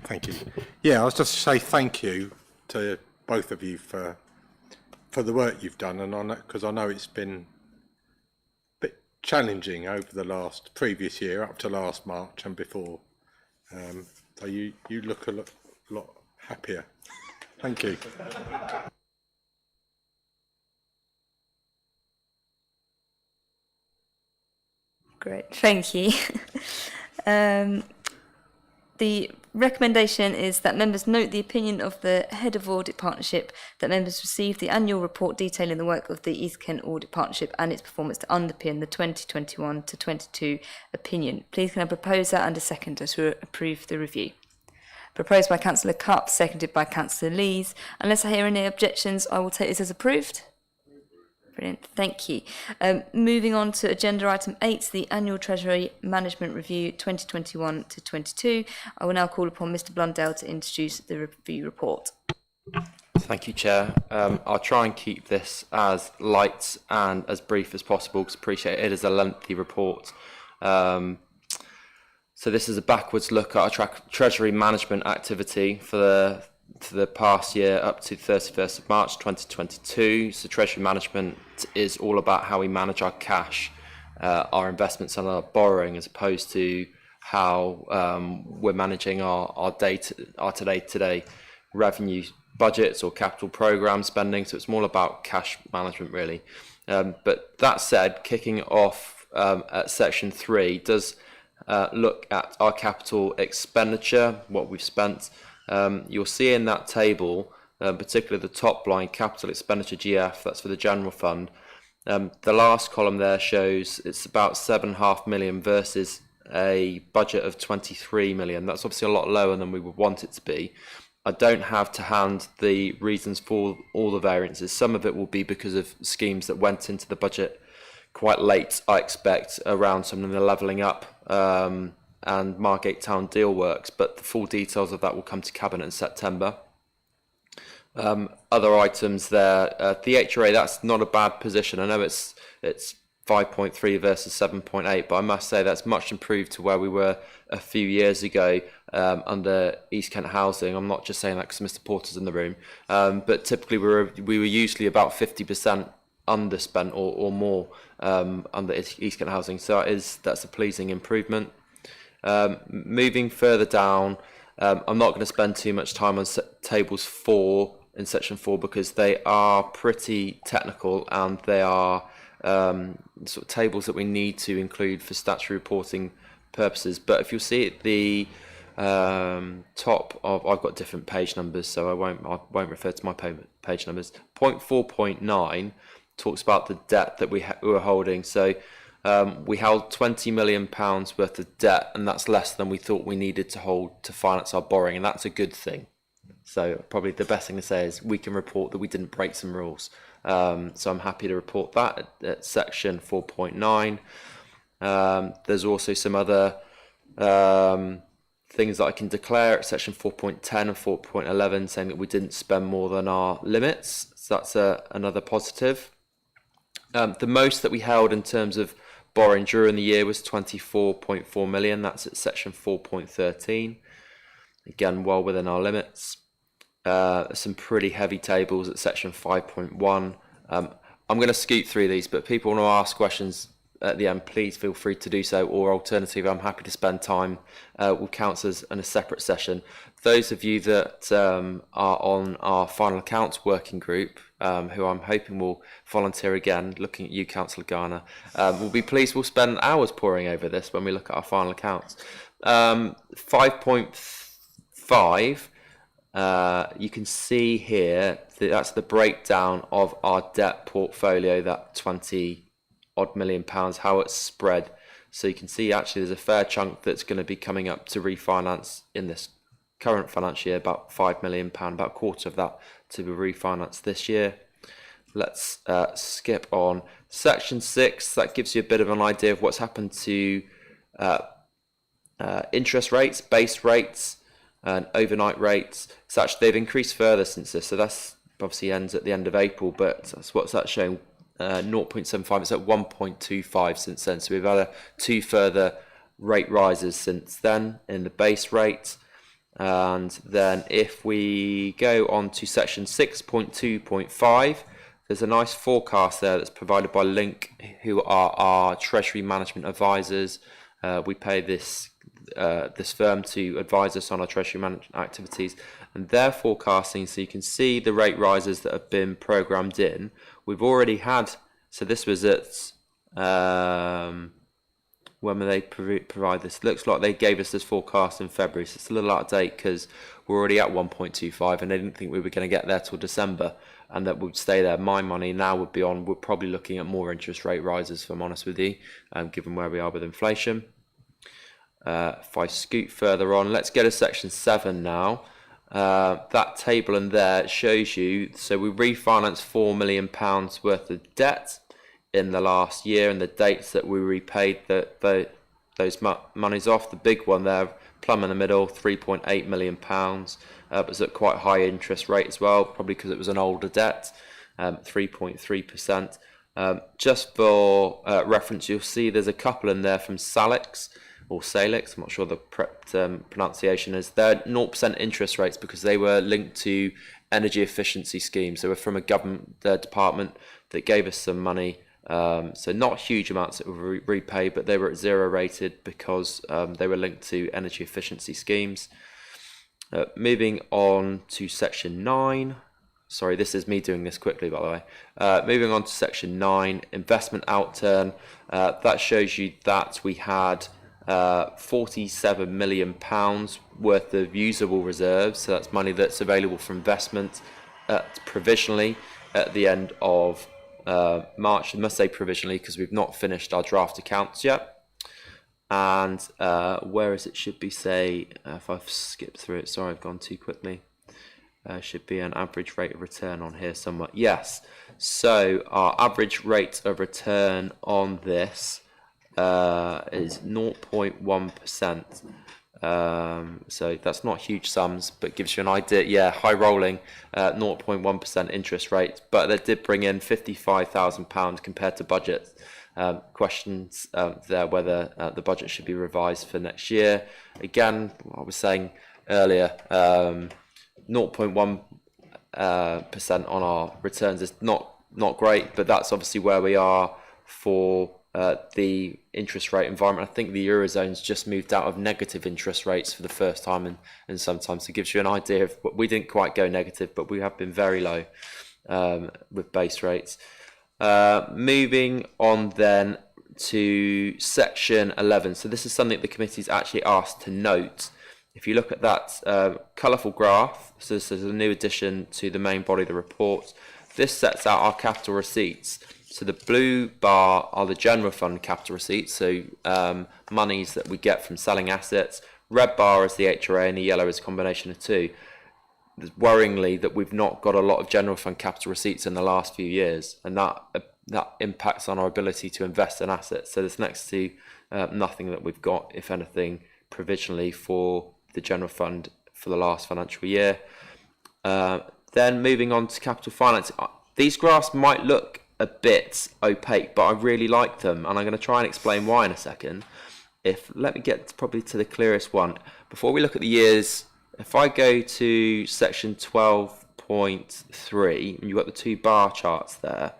Thank you. Yeah, I was just to say thank you to both of you for the work you've done, and because I know it's been a bit challenging over the previous year up to last March and before. So you look a lot happier. Thank you. Great, thank you. The recommendation is that members note the opinion of the Head of Audit Partnership that members receive the annual report detailing the work of the East Kent Audit Partnership and its performance to underpin the 2021 to 22 opinion. Please can I propose that and a seconder to approve the review? Proposed by Councillor Cupp, seconded by Councillor Lees. Unless I hear any objections, I will take this as approved. Brilliant, thank you. Moving on to agenda item 8, the Annual Treasury Management Review 2021 to 22. I will now call upon Mr Blundell to introduce the review report. Thank you, Chair. I'll try and keep this as light and as brief as possible because I appreciate it is a lengthy report. So this is a backwards look at our Treasury management activity for the past year up to 31st of March 2022. So Treasury management is all about how we manage our cash, our investments and our borrowing, as opposed to how we're managing our day-to-day revenue budgets or capital program spending. So it's more about cash management really. But that said, kicking off at section 3 does look at our capital expenditure, what we've spent. You'll see in that table, particularly the top line, capital expenditure GF, that's for the general fund. The last column there shows it's about 7.5 million versus a budget of 23 million. That's obviously a lot lower than we would want it to be. I don't have to hand the reasons for all the variances. Some of it will be because of schemes that went into the budget quite late, I expect, around some of the levelling up and Margate Town deal works, but the full details of that will come to Cabinet in September. Other items there, the HRA, that's not a bad position. I know it's 5.3 versus 7.8, but I must say that's much improved to where we were a few years ago under East Kent Housing. I'm not just saying that because Mr Porter's in the room, but typically we were usually about 50% underspent or more under East Kent Housing, so that's a pleasing improvement. Moving further down, I'm not going to spend too much time on tables 4 in section 4 because they are pretty technical and they are sort of tables that we need to include for statutory reporting purposes. But if you'll see at the top of, I've got different page numbers, so I won't refer to my page numbers. Point 4.9 talks about the debt that we were holding. So we held £20 million worth of debt, and that's less than we thought we needed to hold to finance our borrowing, and that's a good thing. So probably the best thing to say is we can report that we didn't break some rules. So I'm happy to report that at section 4.9. There's also some other things that I can declare at section 4.10 and 4.11, saying that we didn't spend more than our limits. So that's another positive. The most that we held in terms of borrowing during the year was 24.4 million. That's at section 4.13. Again, well within our limits. Some pretty heavy tables at section 5.1. I'm going to scoot through these, but if people want to ask questions at the end, please feel free to do so, or alternatively, I'm happy to spend time with councillors in a separate session. Those of you that are on our final accounts working group, who I'm hoping will volunteer again, looking at you, Councillor Garner, will be pleased. We'll spend hours poring over this when we look at our final accounts. 5.5, you can see here that's the breakdown of our debt portfolio, that 20 odd million pounds, how it's spread. So you can see actually there's a fair chunk that's going to be coming up to refinance in this current financial year, about £5 million, about a quarter of that to be refinanced this year. Let's skip on. Section 6, that gives you a bit of an idea of what's happened to interest rates, base rates and overnight rates. So actually they've increased further since this, so that's obviously ends at the end of April, but that's what's that showing. 0.75, it's at 1.25 since then, so we've had 2 further rate rises since then in the base rate. And then if we go on to section 6.2.5, there's a nice forecast there that's provided by Link, who are our treasury management advisors. We pay this firm to advise us on our treasury management activities, and they're forecasting, so you can see the rate rises that have been programmed in. We've already had, so this was at, when will they provide this? Looks like they gave us this forecast in February, so it's a little out of date because we're already at 1.25 and they didn't think we were going to get there till December and that would stay there. My money now would be on, we're probably looking at more interest rate rises, if I'm honest with you, given where we are with inflation. If I scoot further on, let's go to section 7 now. That table in there shows you, so we refinanced £4 million worth of debt in the last year, and the dates that we repaid those monies off. The big one there, plumb in the middle, £3.8 million, was at quite high interest rate as well, probably because it was an older debt, 3.3%. Just for reference, you'll see there's a couple in there from Salix, or Salix, I'm not sure the correct pronunciation is. They're 0% interest rates because they were linked to energy efficiency schemes. They were from a government department that gave us some money. So not huge amounts that were repaid, but they were at 0 rated because they were linked to energy efficiency schemes. Moving on to section 9. Sorry, this is me doing this quickly, by the way. Moving on to section 9, investment outturn. That shows you that we had £47 million worth of usable reserves. So that's money that's available for investment provisionally at the end of March. I must say provisionally because we've not finished our draft accounts yet. And whereas it should be, say, if I've skipped through it, sorry, I've gone too quickly. Should be an average rate of return on here somewhere. Yes, so our average rate of return on this is 0.1%. So that's not huge sums, but gives you an idea. Yeah, high rolling, 0.1% interest rate, but they did bring in £55,000 compared to budget. Questions there whether the budget should be revised for next year. Again, I was saying earlier, 0.1% on our returns is not great, but that's obviously where we are for the interest rate environment. I think the Eurozone's just moved out of negative interest rates for the first time in some time, so it gives you an idea of, we didn't quite go negative, but we have been very low with base rates. Moving on then to section 11. So this is something the committee's actually asked to note. If you look at that colourful graph, so this is a new addition to the main body of the report. This sets out our capital receipts. So the blue bar are the general fund capital receipts, so monies that we get from selling assets. Red bar is the HRA and the yellow is a combination of two. It's worryingly that we've not got a lot of general fund capital receipts in the last few years, and that impacts on our ability to invest in assets. So there's next to nothing that we've got, if anything, provisionally for the general fund for the last financial year. Then moving on to capital finance. These graphs might look a bit opaque, but I really like them, and I'm going to try and explain why in a second. Let me get probably to the clearest one. Before we look at the years, if I go to section 12.3, and you've got the two bar charts there,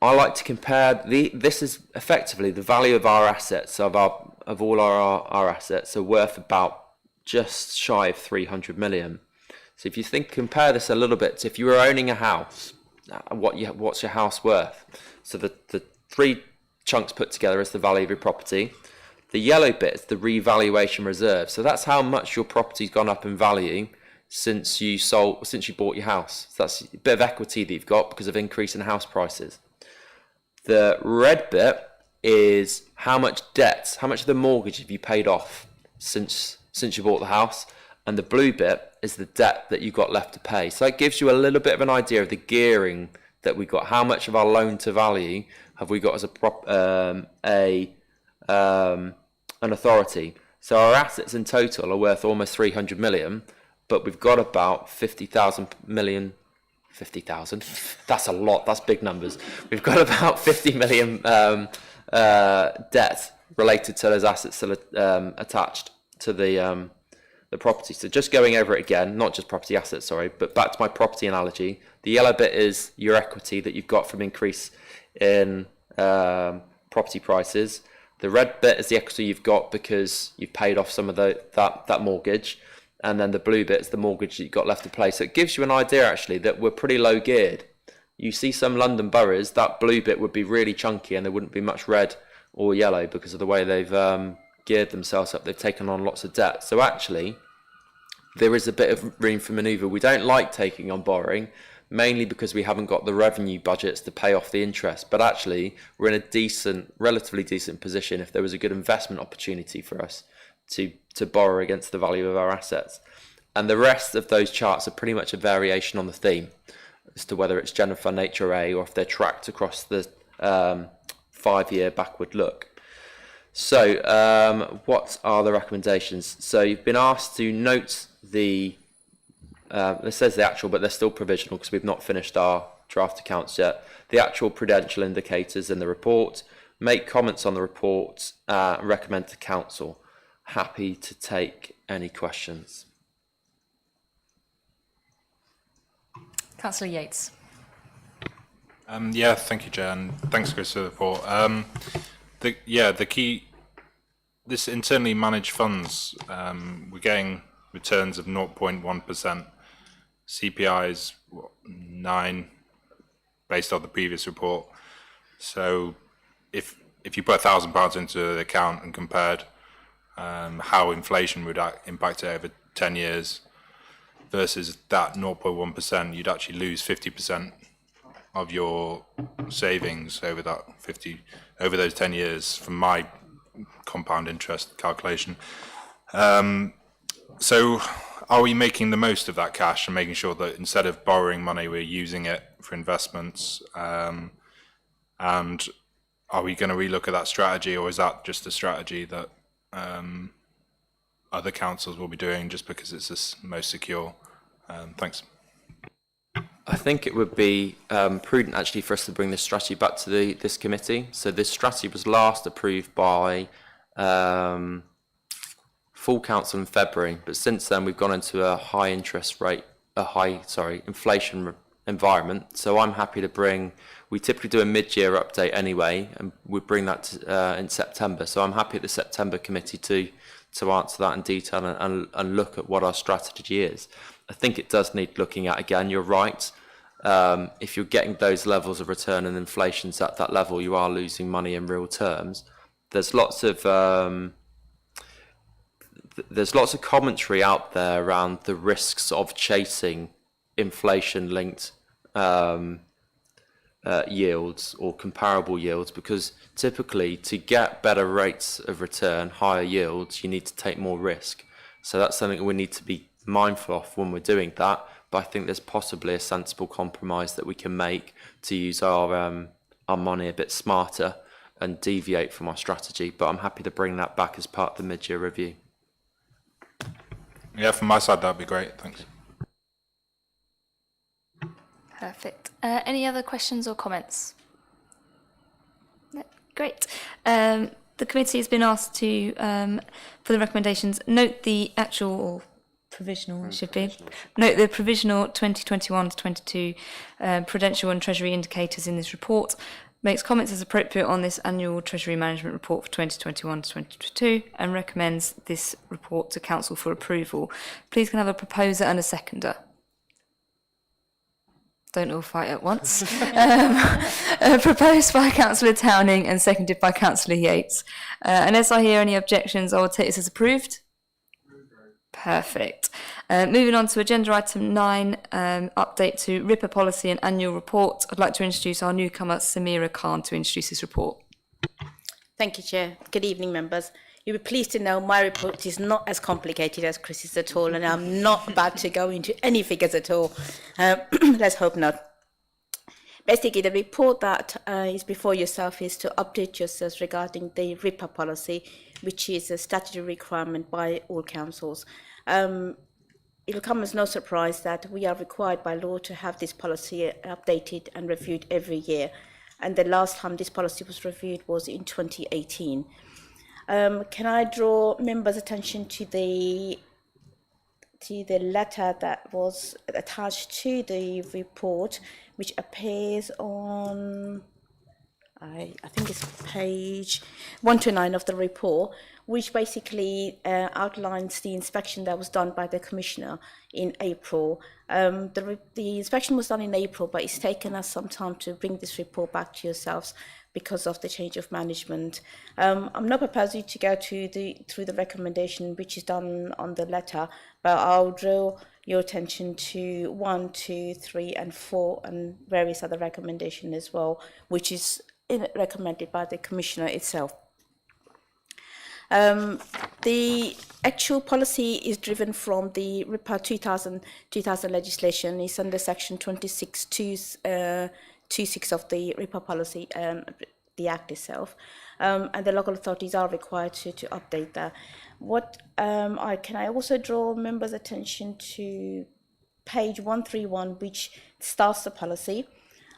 I like to compare this is effectively the value of our assets, of all our assets are worth about just shy of 300 million. So if you compare this a little bit to if you were owning a house, what's your house worth? So the three chunks put together is the value of your property. The yellow bit is the revaluation reserve. So that's how much your property's gone up in value since you bought your house. So that's a bit of equity that you've got because of increase in house prices. The red bit is how much debt, how much of the mortgage have you paid off since you bought the house, and the blue bit is the debt that you've got left to pay. So that gives you a little bit of an idea of the gearing that we got. How much of our loan to value have we got as an authority? So our assets in total are worth almost 300 million, but we've got about 50,000 million. 50,000. That's a lot. That's big numbers. We've got about 50 million debt related to those assets still attached the property. So just going over it again, not just property assets, sorry, but back to my property analogy. The yellow bit is your equity that you've got from increase in property prices. The red bit is the equity you've got because you've paid off some of that mortgage. And then the blue bit is the mortgage that you've got left to pay. So it gives you an idea, actually, that we're pretty low geared. You see some London boroughs, that blue bit would be really chunky and there wouldn't be much red or yellow because of the way they've geared themselves up. They've taken on lots of debt. So actually, there is a bit of room for manoeuvre. We don't like taking on borrowing, mainly because we haven't got the revenue budgets to pay off the interest. But actually, we're in a relatively decent position if there was a good investment opportunity for us to borrow against the value of our assets. And the rest of those charts are pretty much a variation on the theme as to whether it's general fund HRA or if they're tracked across the 5-year backward look. So what are the recommendations? So you've been asked to note the, it says the actual, but they're still provisional because we've not finished our draft accounts yet, the actual prudential indicators in the report, make comments on the report, recommend to council. Happy to take any questions. Councillor Yates. Yeah, thank you, Chair, and thanks, Chris, for the report. The key, this internally managed funds, we're getting returns of 0.1%. CPI is 9, based on the previous report. So if you put £1,000 into the account and compared how inflation would impact it over 10 years versus that 0.1%, you'd actually lose 50% of your savings over those 10 years from my compound interest calculation. So are we making the most of that cash and making sure that instead of borrowing money, we're using it for investments? And are we going to relook at that strategy, or is that just a strategy that other councils will be doing just because it's the most secure? Thanks. I think it would be prudent actually for us to bring this strategy back to this committee. So this strategy was last approved by full council in February, but since then we've gone into a inflation environment. So I'm happy to bring, we typically do a mid-year update anyway, and we bring that in September. So I'm happy at the September committee to answer that in detail and look at what our strategy is. I think it does need looking at again. You're right. If you're getting those levels of return and inflation's at that level, you are losing money in real terms. There's lots of commentary out there around the risks of chasing inflation-linked yields or comparable yields, because typically to get better rates of return, higher yields, you need to take more risk. So that's something we need to be mindful of when we're doing that. But I think there's possibly a sensible compromise that we can make to use our money a bit smarter and deviate from our strategy. But I'm happy to bring that back as part of the mid-year review. Yeah, from my side, that'd be great. Thanks. Perfect. Any other questions or comments? No, great. The committee has been asked to, for the recommendations, note the actual or provisional, it should be. Note the provisional 2021 to 22 prudential and treasury indicators in this report. Makes comments as appropriate on this annual Treasury Management Report for 2021 to 2022 and recommends this report to Council for approval. Please can I have a proposer and a seconder? Don't all fight at once. Proposed by Councillor Towning and seconded by Councillor Yates. Unless I hear any objections, I will take this as approved. Perfect. Moving on to agenda item 9, update to RIPA policy and annual report. I'd like to introduce our newcomer, Samira Khan, to introduce this report. Thank you, Chair. Good evening, members. You'll be pleased to know my report is not as complicated as Chris's at all, and I'm not about to go into any figures at all. Let's hope not. Basically, the report that is before yourself is to update yourselves regarding the RIPA policy, which is a statutory requirement by all councils. It will come as no surprise that we are required by law to have this policy updated and reviewed every year. And the last time this policy was reviewed was in 2018. Can I draw members' attention to the letter that was attached to the report, which appears on, I think it's page 129 of the report, which basically outlines the inspection that was done by the Commissioner in April. The inspection was done in April, but it's taken us some time to bring this report back to yourselves because of the change of management. I'm not proposing to go through the recommendation which is done on the letter, but I'll draw your attention to 1, 2, 3, and 4, and various other recommendations as well, which is recommended by the Commissioner itself. The actual policy is driven from the RIPA 2000 legislation. It's under section 26 of the RIPA policy, the Act itself, and the local authorities are required to update that. Can I also draw members' attention to page 131, which starts the policy,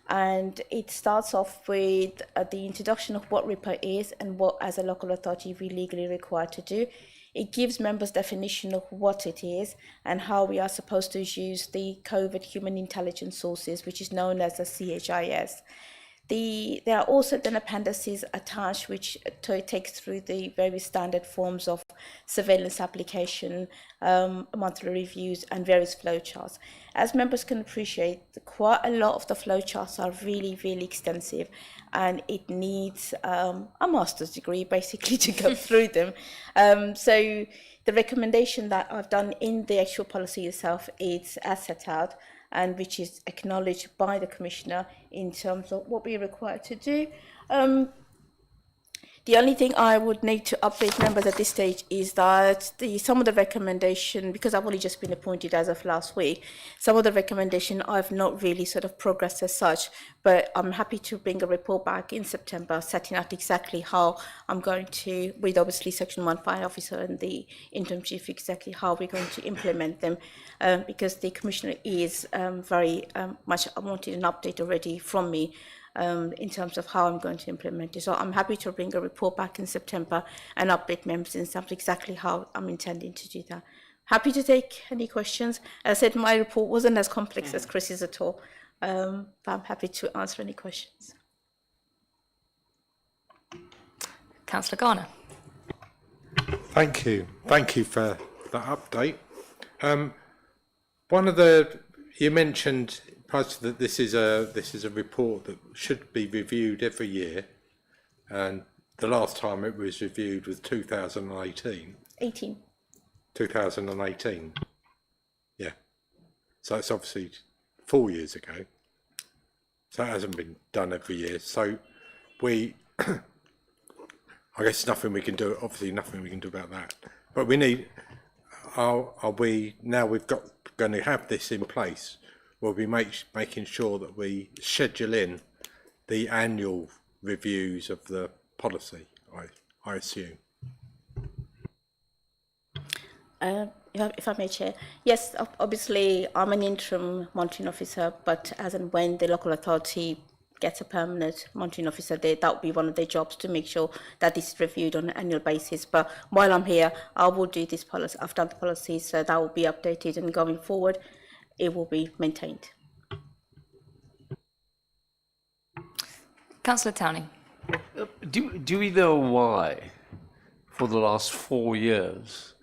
and it starts off with the introduction of what RIPA is and what, as a local authority, we're legally required to do. It gives members definition of what it is and how we are supposed to use the COVID human intelligence sources, which is known as the CHIS. There are also then appendices attached, which takes through the very standard forms of surveillance application, monthly reviews, and various flowcharts. As members can appreciate, quite a lot of the flowcharts are really, really extensive, and it needs a master's degree basically to go through them. So the recommendation that I've done in the actual policy itself is as set out, and which is acknowledged by the Commissioner in terms of what we're required to do. The only thing I would need to update members at this stage is that some of the recommendation, because I've only just been appointed as of last week, some of the recommendation I've not really sort of progressed as such, but I'm happy to bring a report back in September, setting out exactly how I'm going to, with obviously Section 1 Fire Officer and the Interim Chief, exactly how we're going to implement them, because the Commissioner is very much wanted an update already from me, in terms of how I'm going to implement it. So I'm happy to bring a report back in September and update members in terms of exactly how I'm intending to do that. Happy to take any questions. As I said, my report wasn't as complex as Chris's at all, but I'm happy to answer any questions. Councillor Garner. Thank you for that update. You mentioned that this is a report that should be reviewed every year, and the last time it was reviewed was 2018. 2018. Yeah. So it's obviously 4 years ago. So it hasn't been done every year. So I guess nothing we can do. Obviously, nothing we can do about that. But we need. We've going to have this in place. We'll be making sure that we schedule in the annual reviews of the policy, I assume. If I may, Chair. Yes, obviously I'm an interim monitoring officer, but as and when the local authority gets a permanent monitoring officer, that will be one of their jobs to make sure that this is reviewed on an annual basis. But while I'm here, I will do this policy. I've done the policy, so that will be updated, and going forward, it will be maintained. Councillor Towning. Do we know why, for the last 4 years,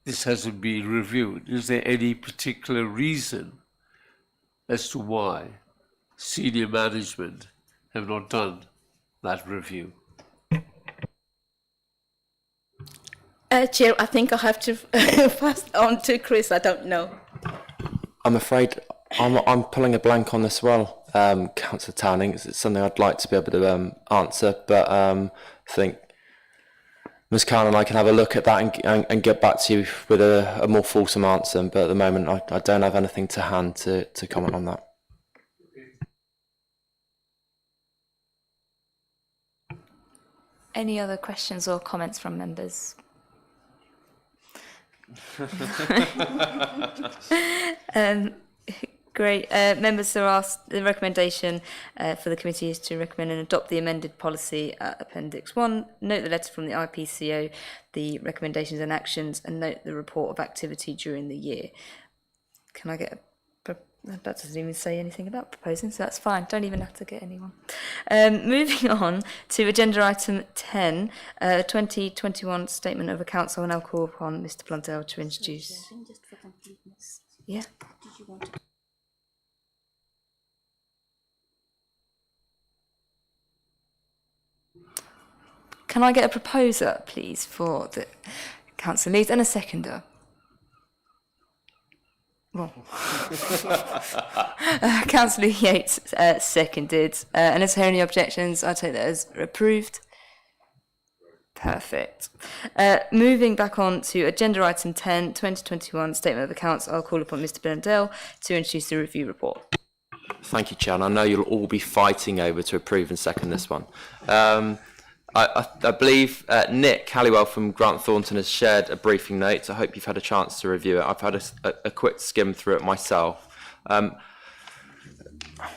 this hasn't been reviewed? Is there any particular reason as to why senior management have not done that review? Chair, I think I have to pass on to Chris. I don't know. I'm afraid I'm pulling a blank on this as well, Councillor Towning. It's something I'd like to be able to answer, but I think Ms. Khan and I can have a look at that and get back to you with a more fulsome answer. But at the moment, I don't have anything to hand to comment on that. Any other questions or comments from members? Great. Members are asked, the recommendation for the committee is to recommend and adopt the amended policy at Appendix 1, note the letter from the IPCO, the recommendations and actions, and note the report of activity during the year. Can I get that doesn't even say anything about proposing, so that's fine. Don't even have to get anyone. Moving on to agenda item 10, 2021 Statement of Accounts. I will now call upon Mr. Blundell to introduce. Just for completeness. Yeah. Did you want to? Can I get a proposer, please, for the council leads and a seconder? Well, Councillor Yates seconded, and is there any objections? I take that as approved. Perfect. Moving back on to agenda item 10, 2021 Statement of Accounts, I'll call upon Mr. Blundell to introduce the review report. Thank you, Chair. And I know you'll all be fighting over to approve and second this one. I believe Nick Halliwell from Grant Thornton has shared a briefing note. I hope you've had a chance to review it. I've had a quick skim through it myself.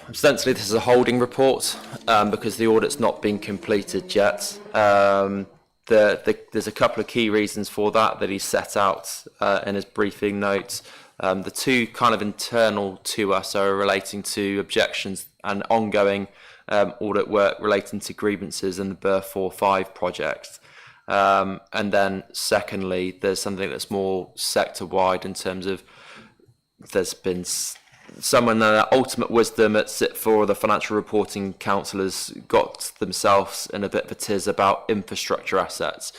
Ostensibly, this is a holding report because the audit's not been completed yet. There's a couple of key reasons for that he set out in his briefing notes. The two kind of internal to us are relating to objections and ongoing audit work relating to grievances in the Burr 4-5 project. And then secondly, there's something that's more sector-wide in terms of there's been someone ultimate wisdom at SIT4, the Financial Reporting Council, has got themselves in a bit of a tiz about infrastructure assets.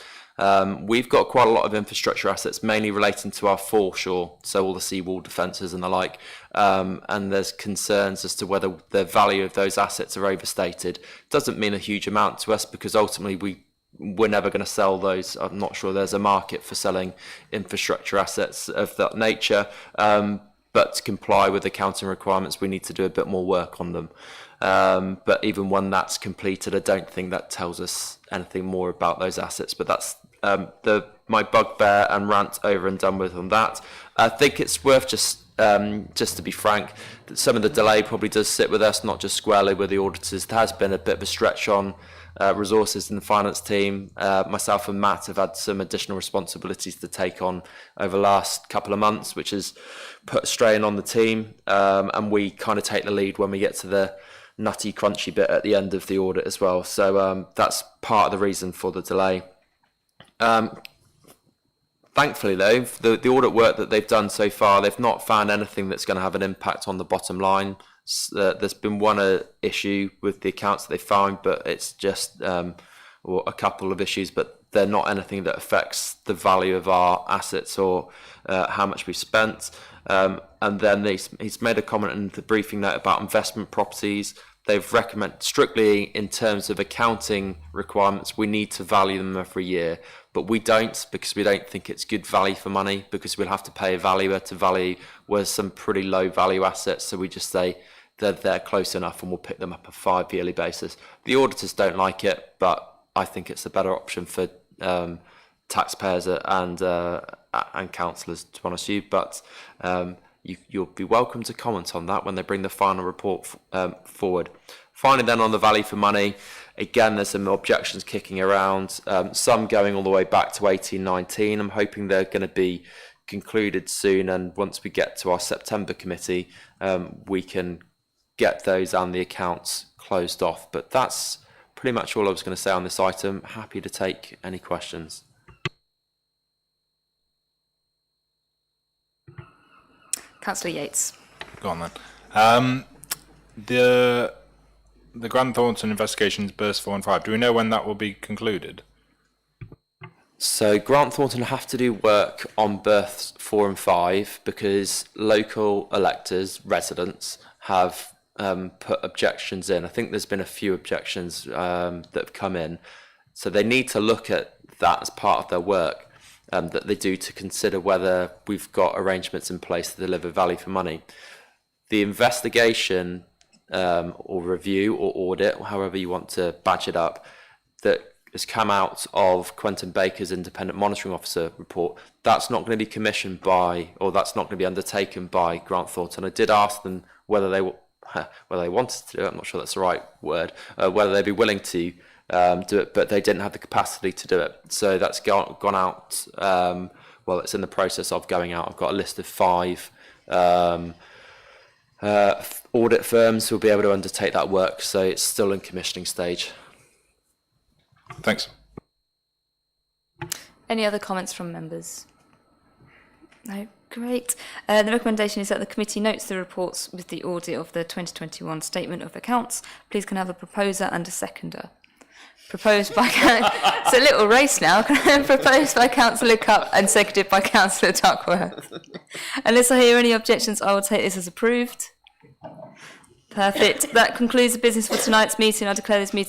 We've got quite a lot of infrastructure assets, mainly relating to our foreshore, so all the seawall defences and the like, and there's concerns as to whether the value of those assets are overstated. Doesn't mean a huge amount to us because ultimately we're never going to sell those. I'm not sure there's a market for selling infrastructure assets of that nature, but to comply with accounting requirements, we need to do a bit more work on them. But even when that's completed, I don't think that tells us anything more about those assets. But that's my bugbear and rant over and done with on that. I think it's worth just to be frank, that some of the delay probably does sit with us, not just squarely with the auditors. There has been a bit of a stretch on resources in the finance team. Myself and Matt have had some additional responsibilities to take on over the last couple of months, which has put a strain on the team. And we kind of take the lead when we get to the nutty, crunchy bit at the end of the audit as well. So that's part of the reason for the delay. Thankfully, though, the audit work that they've done so far, they've not found anything that's going to have an impact on the bottom line. There's been one issue with the accounts that they found, but it's just or a couple of issues, but they're not anything that affects the value of our assets or how much we've spent. And then he's made a comment in the briefing note about investment properties. They've recommended strictly in terms of accounting requirements, we need to value them every year, but we don't, because we don't think it's good value for money, because we'll have to pay a valuer to value whereas some pretty low value assets. So we just say they're close enough and we'll pick them up a 5-yearly basis. The auditors don't like it, but I think it's a better option for taxpayers and councillors, to be honest with you. But you'll be welcome to comment on that when they bring the final report forward. Finally, then, on the value for money, again, there's some objections kicking around, some going all the way back to 1819. I'm hoping they're going to be concluded soon, and once we get to our September committee, we can get those and the accounts closed off. But that's pretty much all I was going to say on this item. Happy to take any questions. Councillor Yates. Go on then. The Grant Thornton investigations, burst 4 and 5. Do we know when that will be concluded? So Grant Thornton have to do work on berths 4 and 5 because local electors, residents, have put objections in. I think there's been a few objections that have come in. So they need to look at that as part of their work that they do to consider whether we've got arrangements in place to deliver value for money. The investigation or review or audit, or however you want to badge it up, that has come out of Quentin Baker's Independent Monitoring Officer report, that's not going to be commissioned by, or that's not going to be undertaken by Grant Thornton. I did ask them whether they wanted to do it, I'm not sure that's the right word, whether they'd be willing to do it, but they didn't have the capacity to do it. So that's gone out. Well, it's in the process of going out. I've got a list of 5 audit firms who will be able to undertake that work. So it's still in commissioning stage. Thanks. Any other comments from members? No, great. The recommendation is that the committee notes the reports with the audit of the 2021 statement of accounts. Please can I have a proposer and a seconder. Proposed by it's a little race now. Proposed by Councillor Cupp and seconded by Councillor Duckworth. Unless I hear any objections, I will take this as approved. Perfect. That concludes the business for tonight's meeting. I declare this meeting